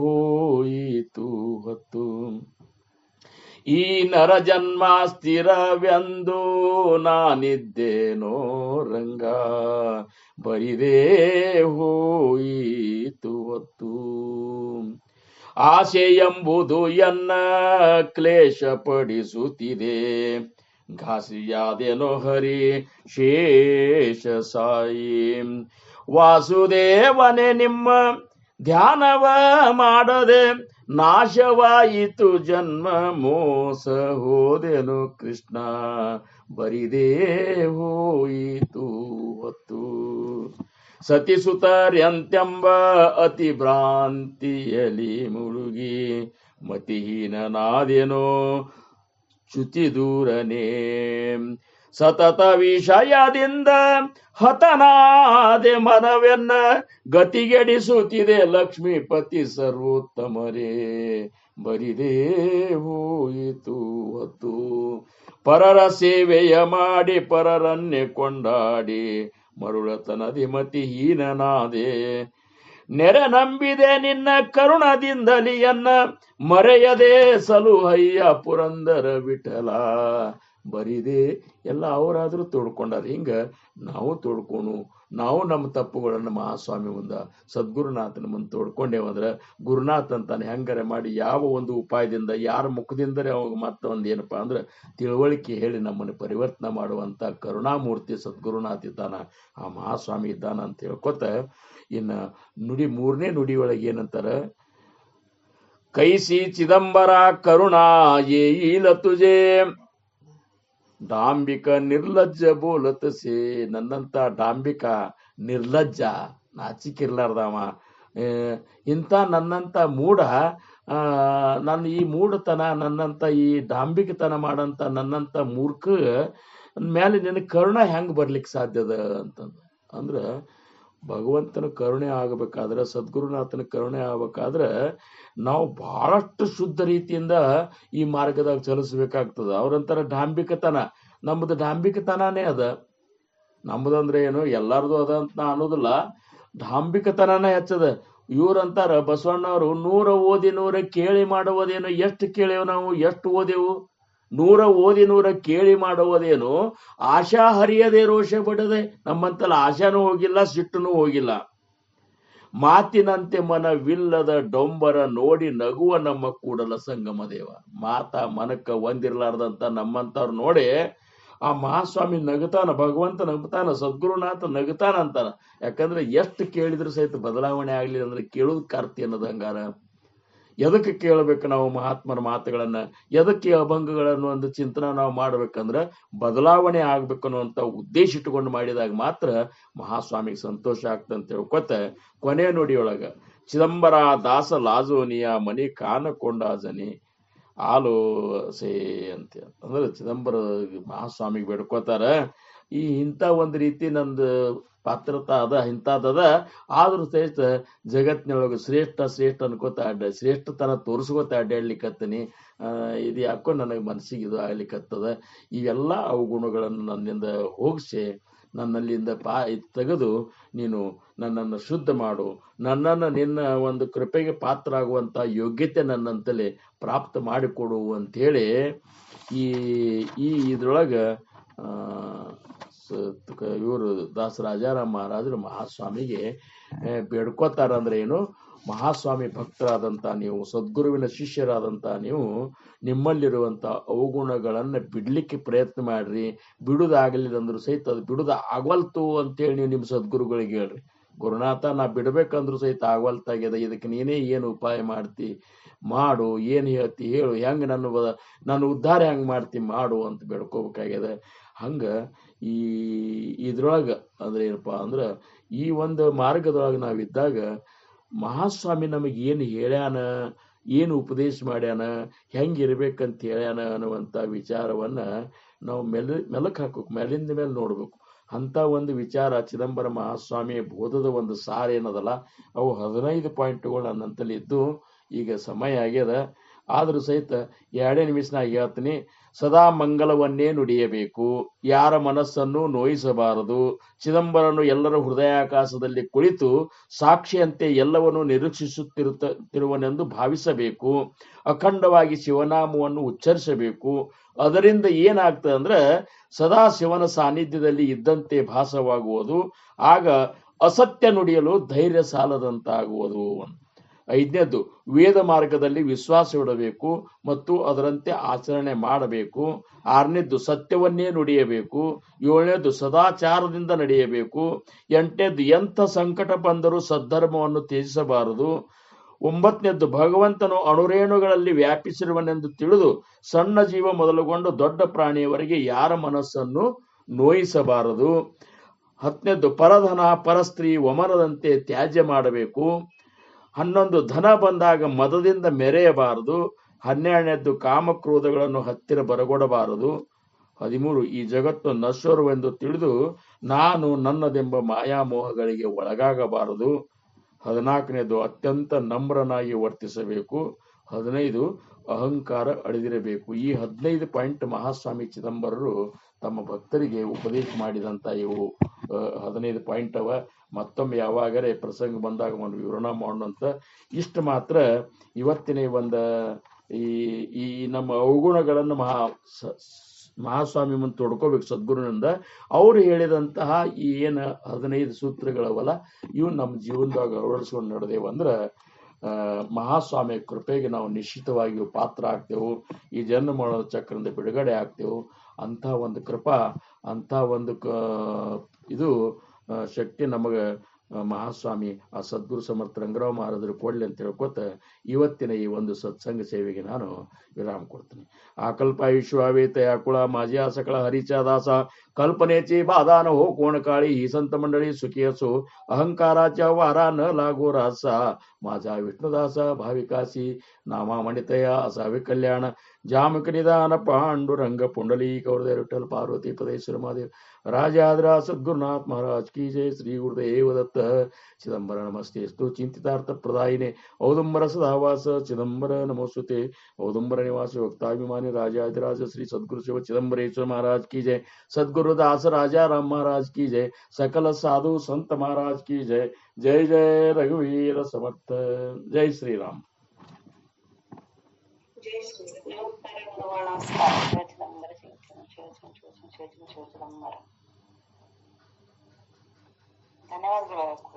Speaker 2: ಹೋಯಿತು ಹೊತ್ತು, ಈ ನರ ಜನ್ಮ ಸ್ಥಿರವೆಂದು ನಾನಿದ್ದೇನೋ ರಂಗ, ಬರಿದೇ ಹೋಯಿತು ಹೊತ್ತು. ಆಸೆ ಎಂಬುದು ಎನ್ನ ಕ್ಲೇಶ ಪಡಿಸುತ್ತಿದೆ, ಘಾಸಿಯಾದೇನೋ ಹರಿ ಶೇಷ ಸಾಯಿ. ವಾಸುದೇವನೇ ನಿಮ್ಮ ಧ್ಯಾನವ ಮಾಡದೆ ನಾಶವಾಯಿತು ಜನ್ಮ, ಮೋಸ ಹೋದೆನು ಕೃಷ್ಣ, ಬರಿದೇ ಹೋಯಿತು ಹೊತ್ತು. ಸತಿಸುತರ್ಯಂತೆಂಬ ಅತಿ ಭ್ರಾಂತಿಯಲಿ ಮುಳುಗಿ ಮತಿಹೀನನಾದೇನೋ ಚ್ಯುತಿ ದೂರನೇ. ಸತತ ವಿಷಯದಿಂದ ಹತನಾದೆ ಮನವೆನ್ನ, ಗತಿಗೆಡಿಸುತ್ತಿದೆ ಲಕ್ಷ್ಮೀಪತಿ ಸರ್ವೋತ್ತಮರೇ, ಬರಿದೇ ಹೋಯಿತು ಹೊತ್ತು. ಪರರ ಸೇವೆಯ ಮಾಡಿ ಪರರನ್ನೇ ಕೊಂಡಾಡಿ ಮರುಳತನದಿ ಮತಿಹೀನನಾದೆ, ನೆರೆ ನಂಬಿದೆ ನಿನ್ನ ಕರುಣದಿಂದಲಿಯನ್ನ, ಮರೆಯದೆ ಸಲುಹಯ್ಯ ಪುರಂದರ ವಿಠಲ, ಬರಿದೆ. ಎಲ್ಲ ಅವರಾದ್ರೂ ತೋಡ್ಕೊಂಡಾರ. ಹಿಂಗ ನಾವು ತೋಡ್ಕೊನು, ನಾವು ನಮ್ಮ ತಪ್ಪುಗಳನ್ನು ಮಹಾಸ್ವಾಮಿ ಮುಂದ, ಸದ್ಗುರುನಾಥನ ಮುಂದೆ ತೋಡ್ಕೊಂಡೇವಂದ್ರ ಗುರುನಾಥ್ ಅಂತಾನೆ ಹೆಂಗಾರೆ ಮಾಡಿ ಯಾವ ಒಂದು ಉಪಾಯದಿಂದ ಯಾರ ಮುಖದಿಂದಲೇ ಅವಾಗ ಮತ್ತೊಂದು ಏನಪ್ಪಾ ಅಂದ್ರೆ ತಿಳುವಳಿಕೆ ಹೇಳಿ ನಮ್ಮನ್ನು ಪರಿವರ್ತನೆ ಮಾಡುವಂತ ಕರುಣಾಮೂರ್ತಿ ಸದ್ಗುರುನಾಥ್ ಇದ್ದಾನ, ಆ ಮಹಾಸ್ವಾಮಿ ಇದ್ದಾನ ಅಂತ ಹೇಳ್ಕೊತ ಇನ್ನ ಮೂರನೇ ನುಡಿ ಒಳಗೆ ಏನಂತಾರ, ಕೈಸಿ ಚಿದಂಬರ ಕರುಣಾ ಏಲ ತುಜೆ, ಡಾಂಬಿಕ ನಿರ್ಲಜ್ಜ ಬೋಲತ ಸೇ. ನನ್ನಂತ ಡಾಂಬಿಕ ನಿರ್ಲಜ್ಜ ನಾಚಿಕಿರ್ಲಾರ್ದವ, ಇಂಥ ನನ್ನಂತ ಮೂಢ, ನನ್ನ ಈ ಮೂಢತನ, ನನ್ನಂತ ಈ ಡಾಂಬಿಕತನ ಮಾಡಂತ ನನ್ನಂತ ಮೂರ್ಖ ಮೇಲೆ ನಿನ್ನ ಕರುಣ ಹೆಂಗ್ ಬರ್ಲಿಕ್ಕೆ ಸಾಧ್ಯದ ಅಂತಂದ. ಅಂದ್ರ ಭಗವಂತನ ಕರುಣೆ ಆಗಬೇಕಾದ್ರೆ, ಸದ್ಗುರುನಾಥನ ಕರುಣೆ ಆಗ್ಬೇಕಾದ್ರೆ ನಾವು ಬಹಳಷ್ಟು ಶುದ್ಧ ರೀತಿಯಿಂದ ಈ ಮಾರ್ಗದಾಗ ಚಲಿಸ್ಬೇಕಾಗ್ತದ. ಅವ್ರಂತಾರ ಡಾಂಬಿಕತನ, ನಮ್ದು ಡಾಂಬಿಕತನಾನೇ ಅದ. ನಮ್ದಂದ್ರೆ ಏನು ಎಲ್ಲಾರ್ದು ಅದ ಅಂತ ನಾ ಅನ್ನೋದಿಲ್ಲ, ಡಾಂಬಿಕತನನೇ ಹೆಚ್ಚದ. ಇವ್ರಂತಾರ ಬಸವಣ್ಣವರು 100 ಓದಿ 100 ಕೇಳಿ ಮಾಡುವುದೇನು. ಎಷ್ಟು ಕೇಳೇವು ನಾವು, ಎಷ್ಟು ಓದೆವು? 100 ಓದಿ 100 ಕೇಳಿ ಮಾಡುವುದೇನು. ಆಶಾ ಹರಿಯದೆ ರೋಷ ಬಡದೆ. ನಮ್ಮಂತಲ್ಲ ಆಶಾನೂ ಹೋಗಿಲ್ಲ, ಸಿಟ್ಟನೂ ಹೋಗಿಲ್ಲ. ಮಾತಿನಂತೆ ಮನವಿಲ್ಲದ ಡೊಂಬರ ನೋಡಿ ನಗುವ ನಮ್ಮ ಕೂಡಲ ಸಂಗಮ ದೇವ. ಮನಕ್ಕ ಒಂದಿರ್ಲಾರ್ದಂತ ನಮ್ಮಂತವ್ರು ನೋಡಿ ಆ ಮಹಾಸ್ವಾಮಿ ನಗುತ್ತಾನ, ಭಗವಂತ ನಗುತ್ತಾನ, ಸದ್ಗುರುನಾಥ ನಗುತ್ತಾನ ಅಂತಾನ. ಯಾಕಂದ್ರೆ ಎಷ್ಟು ಕೇಳಿದ್ರು ಸಹಿತ ಬದಲಾವಣೆ ಆಗ್ಲಿ ಅಂದ್ರೆ ಕೇಳುದ್ ಕಾರ್ತಿ ಅನ್ನೋದು. ಹಂಗಾರ ಎದಕ್ಕೆ ಕೇಳಬೇಕು ನಾವು ಮಹಾತ್ಮರ ಮಾತುಗಳನ್ನ, ಎದಕ್ಕೆ ಅಭಂಗಗಳನ್ನು ಒಂದು ಚಿಂತನ ನಾವು ಮಾಡ್ಬೇಕಂದ್ರ ಬದಲಾವಣೆ ಆಗ್ಬೇಕು ಅನ್ನುವಂತ ಉದ್ದೇಶ ಇಟ್ಟುಕೊಂಡು ಮಾಡಿದಾಗ ಮಾತ್ರ ಮಹಾಸ್ವಾಮಿಗೆ ಸಂತೋಷ ಆಗ್ತಂತ ಹೇಳ್ಕೊತ ಕೊನೆ ನುಡಿಯೊಳಗ ಚಿದಂಬರ ದಾಸ ಲಾಜೋನಿಯ ಮನಿ ಕಾನಕೊಂಡಾಜನಿ ಆಲೋ ಸೇ ಅಂತ ಅಂದ್ರೆ ಚಿದಂಬರ ಮಹಾಸ್ವಾಮಿಗೆ ಬೇಡ್ಕೋತಾರ. ಇಂಥ ಒಂದು ರೀತಿ ನಂದು ಪಾತ್ರತಾ ಅದ, ಇಂಥದ್ದದ. ಆದ್ರೂ ಸಹಿತ ಜಗತ್ತಿನೊಳಗೆ ಶ್ರೇಷ್ಠ ಅನ್ಕೋತ ಶ್ರೇಷ್ಠತನ ತೋರಿಸ್ಕೋತ ಅಡ್ಡಾಡ್ಲಿಕ್ಕತ್ತೀನಿ. ಇದು ಯಾಕೋ ನನಗೆ ಮನಸ್ಸಿಗೆ ಇದು ಆಗ್ಲಿಕ್ಕತ್ತದ. ಇವೆಲ್ಲ ಅವಗುಣಗಳನ್ನು ನನ್ನಿಂದ ಹೋಗಿಸಿ ನನ್ನಲ್ಲಿಂದ ತೆಗೆದು ನೀನು ನನ್ನನ್ನು ಶುದ್ಧ ಮಾಡು, ನನ್ನನ್ನು ನಿನ್ನ ಒಂದು ಕೃಪೆಗೆ ಪಾತ್ರ ಆಗುವಂತ ಯೋಗ್ಯತೆ ನನ್ನಂತಲೇ ಪ್ರಾಪ್ತ ಮಾಡಿಕೊಡು ಅಂತೇಳಿ ಇದ್ರೊಳಗ ಇವರು ದಾಸರಾಜಾರಾಮ್ ಮಹಾರಾಜರು ಮಹಾಸ್ವಾಮಿಗೆ ಬೇಡ್ಕೋತಾರ. ಅಂದ್ರೆ ಏನು, ಮಹಾಸ್ವಾಮಿ ಭಕ್ತರಾದಂತ ನೀವು, ಸದ್ಗುರುವಿನ ಶಿಷ್ಯರಾದಂತ ನೀವು, ನಿಮ್ಮಲ್ಲಿರುವಂತ ಅವಗುಣಗಳನ್ನ ಬಿಡ್ಲಿಕ್ಕೆ ಪ್ರಯತ್ನ ಮಾಡ್ರಿ. ಬಿಡುದಾಗಲಿಲ್ಲಂದ್ರು ಸಹಿತ ಅದು ಬಿಡುದ ಆಗವಲ್ತು ಅಂತೇಳಿ ನೀವು ನಿಮ್ಮ ಸದ್ಗುರುಗಳಿಗೆ ಹೇಳ್ರಿ. ಗುರುನಾಥ, ನಾ ಬಿಡ್ಬೇಕಂದ್ರು ಸಹಿತ ಆಗವಲ್ತಾಗ್ಯದ, ಇದಕ್ಕೆ ನೀನೇ ಏನು ಉಪಾಯ ಮಾಡ್ತಿ ಮಾಡು, ಏನ್ ಹೇಳ್ತಿ ಹೇಳು, ಹೆಂಗ್ ನನ್ನ ಉದ್ಧಾರ ಹೆಂಗ್ ಮಾಡ್ತಿ ಮಾಡು ಅಂತ ಬೇಡ್ಕೋಬೇಕಾಗ್ಯದ. ಹಂಗ ಇದ್ರೊಳಗ ಅಂದ್ರೆ ಏನಪ್ಪಾ ಅಂದ್ರ ಈ ಒಂದು ಮಾರ್ಗದೊಳಗೆ ನಾವಿದ್ದಾಗ ಮಹಾಸ್ವಾಮಿ ನಮಗೆ ಏನು ಹೇಳ್ಯಾನ, ಏನು ಉಪದೇಶ ಮಾಡ್ಯಾನ, ಹೆಂಗಿರ್ಬೇಕಂತ ಹೇಳ್ಯಾನ ಅನ್ನುವಂಥ ವಿಚಾರವನ್ನ ನಾವು ಮೆಲಕ್ ಹಾಕ್ಬೇಕು, ಮೇಲಿಂದ ಮೇಲೆ ನೋಡ್ಬೇಕು. ಅಂತ ಒಂದು ವಿಚಾರ ಚಿದಂಬರ ಮಹಾಸ್ವಾಮಿಯ ಬೋಧದ ಒಂದು ಸಾರ ಏನದಲ್ಲ, ಅವು 15 ಪಾಯಿಂಟ್ಗಳು ನನ್ನಂತಲ್ಲಿ ಇದ್ದು. ಈಗ ಸಮಯ ಆಗ್ಯದ, ಆದ್ರೂ ಸಹಿತ 2 ನಿಮಿಷನಾಗ ಹೇಳ್ತೀನಿ. ಸದಾ ಮಂಗಲವನ್ನೇ ನುಡಿಯಬೇಕು, ಯಾರ ಮನಸ್ಸನ್ನು ನೋಯಿಸಬಾರದು. ಚಿದಂಬರನು ಎಲ್ಲರ ಹೃದಯಾಕಾಶದಲ್ಲಿ ಕುಳಿತು ಸಾಕ್ಷಿಯಂತೆ ಎಲ್ಲವನ್ನು ನಿರೀಕ್ಷಿಸುತ್ತಿರುವನೆಂದು ಭಾವಿಸಬೇಕು. ಅಖಂಡವಾಗಿ ಶಿವನಾಮವನ್ನು ಉಚ್ಚರಿಸಬೇಕು. ಅದರಿಂದ ಏನಾಗ್ತದೆ ಅಂದ್ರೆ ಸದಾ ಶಿವನ ಸಾನ್ನಿಧ್ಯದಲ್ಲಿ ಇದ್ದಂತೆ ಭಾಸವಾಗುವುದು. ಆಗ ಅಸತ್ಯ ನುಡಿಯಲು ಧೈರ್ಯ ಸಾಲದಂತಾಗುವುದು. 5ನೇದ್ದು, ವೇದ ಮಾರ್ಗದಲ್ಲಿ ವಿಶ್ವಾಸವಿಡಬೇಕು ಮತ್ತು ಅದರಂತೆ ಆಚರಣೆ ಮಾಡಬೇಕು. 6ನೇದ್ದು, ಸತ್ಯವನ್ನೇ ನುಡಿಯಬೇಕು. 7ನೇದ್ದು, ಸದಾಚಾರದಿಂದ ನಡೆಯಬೇಕು. 8ನೇದ್ದು, ಎಂಥ ಸಂಕಟ ಬಂದರೂ ಸದ್ಧರ್ಮವನ್ನು ತ್ಯಜಿಸಬಾರದು. 9ನೇದ್ದು, ಭಗವಂತನು ಅಣುರೇಣುಗಳಲ್ಲಿ ವ್ಯಾಪಿಸಿರುವನೆಂದು ತಿಳಿದು ಸಣ್ಣ ಜೀವ ಮೊದಲುಗೊಂಡು ದೊಡ್ಡ ಪ್ರಾಣಿಯವರೆಗೆ ಯಾರ ಮನಸ್ಸನ್ನು ನೋಯಿಸಬಾರದು. 10ನೇದ್ದು, ಪರಧನ ಪರಸ್ತ್ರೀ ವಮನದಂತೆ ತ್ಯಾಜ್ಯ ಮಾಡಬೇಕು. 11, ಧನ ಬಂದಾಗ ಮದದಿಂದ ಮೆರೆಯಬಾರದು. 12ನೇದ್ದು, ಕಾಮಕ್ರೋಧಗಳನ್ನು ಹತ್ತಿರ ಬರಗೊಡಬಾರದು. 13, ಈ ಜಗತ್ತು ನಶ್ವರವೆಂದು ತಿಳಿದು ನಾನು ನನ್ನದೆಂಬ ಮಾಯಾಮೋಹಗಳಿಗೆ ಒಳಗಾಗಬಾರದು. 14ನೇದ್ದು, ಅತ್ಯಂತ ನಮ್ರನಾಗಿ ವರ್ತಿಸಬೇಕು. 15, ಅಹಂಕಾರ ಅಳಿದಿರಬೇಕು. ಈ 15 ಪಾಯಿಂಟ್ ಮಹಾಸ್ವಾಮಿ ಚಿದಂಬರರು ತಮ್ಮ ಭಕ್ತರಿಗೆ ಉಪದೇಶ ಮಾಡಿದಂತ ಇವು 15 ಪಾಯಿಂಟ್ ಅವ. ಮತ್ತೊಮ್ಮೆ ಯಾವಾಗರೇ ಪ್ರಸಂಗ ಬಂದಾಗ ಒಂದು ವಿವರಣೆ ಮಾಡೋಣಂತ. ಇಷ್ಟು ಮಾತ್ರ ಇವತ್ತಿನ ಒಂದು ಈ ನಮ್ಮ ಅವಗುಣಗಳನ್ನು ಮಹಾಸ್ವಾಮಿ ಮುಂದೆ ತೊಡ್ಕೋಬೇಕು ಸದ್ಗುರುನಿಂದ. ಅವ್ರು ಹೇಳಿದಂತಹ ಈ ಏನು 15 ಸೂತ್ರಗಳವಲ್ಲ, ಇವು ನಮ್ಮ ಜೀವನದಾಗ ಅಳವಡಿಸ್ಕೊಂಡು ನಡೆದೇವಂದ್ರ ಮಹಾಸ್ವಾಮಿ ಕೃಪೆಗೆ ನಾವು ನಿಶ್ಚಿತವಾಗಿಯೂ ಪಾತ್ರ ಆಗ್ತೇವೆ. ಈ ಜನ್ಮ ಚಕ್ರದಿಂದ ಬಿಡುಗಡೆ ಆಗ್ತೇವೆ. ಅಂಥ ಒಂದು ಕೃಪಾ, ಅಂಥ ಒಂದು ಇದು ಶಕ್ತಿ ನಮಗೆ ಮಹಾಸ್ವಾಮಿ ಆ ಸದ್ಗುರು ಸಮರ್ಥ ರಂಗರಾವ್ ಮಹಾರಾಜರು ಕೊಡ್ಲಿ ಅಂತ ಹೇಳ್ಕೊತ ಇವತ್ತಿನ ಈ ಒಂದು ಸತ್ಸಂಗ ಸೇವೆಗೆ ನಾನು ವಿರಾಮ ಕೊಡ್ತೀನಿ. ಆಕಲ್ಪ ವಿಶ್ವಾವೇತ ಯಾಕುಳ ಮಾಜಿಯ ಸಕಳ ಹರಿಚಾದಾಸ ಕಲ್ಪನೆಚಿ ಬಾದಾನ ಹೋ ಕೋಣಕಾಳಿ ಈ ಸಂತ ಮಂಡಳಿ ಸುಖಿಯಸು ಅಹಂಕಾರಾಚ ವಾರ ನ लागो रासा माझा विष्णुदास भाविकासी नामा मणितया असावे कल्याण जामक निदान पांडुरंग पुंडली कौरदेव विठ्ठल पार्वती पदेश्वर महादेव राजाधिराज सद्गुरुनाथ महाराज की जय। श्री गुरुदेव दत्त। चिदंबर नमस्तेस्तु चिंतितार्थ प्रदायिने औदुंबर सदावास चिदंबर नमोस्तुते। औदुंबर निवासी भक्ताभिमानी राजाधिराज श्री सद्गुरु शिव चिदंबरेश्वर महाराज की जय। सद्गुरुदास राजा राम महाराज की जय। सकल साधु संत महाराज की जय। जय जय रघुवीर समर्थ। जय श्री राम।
Speaker 1: जय श्री नमस्कार नमस्कार शिव चिदंबर शिव चिदंबर. ಧನ್ಯವಾದಗಳು.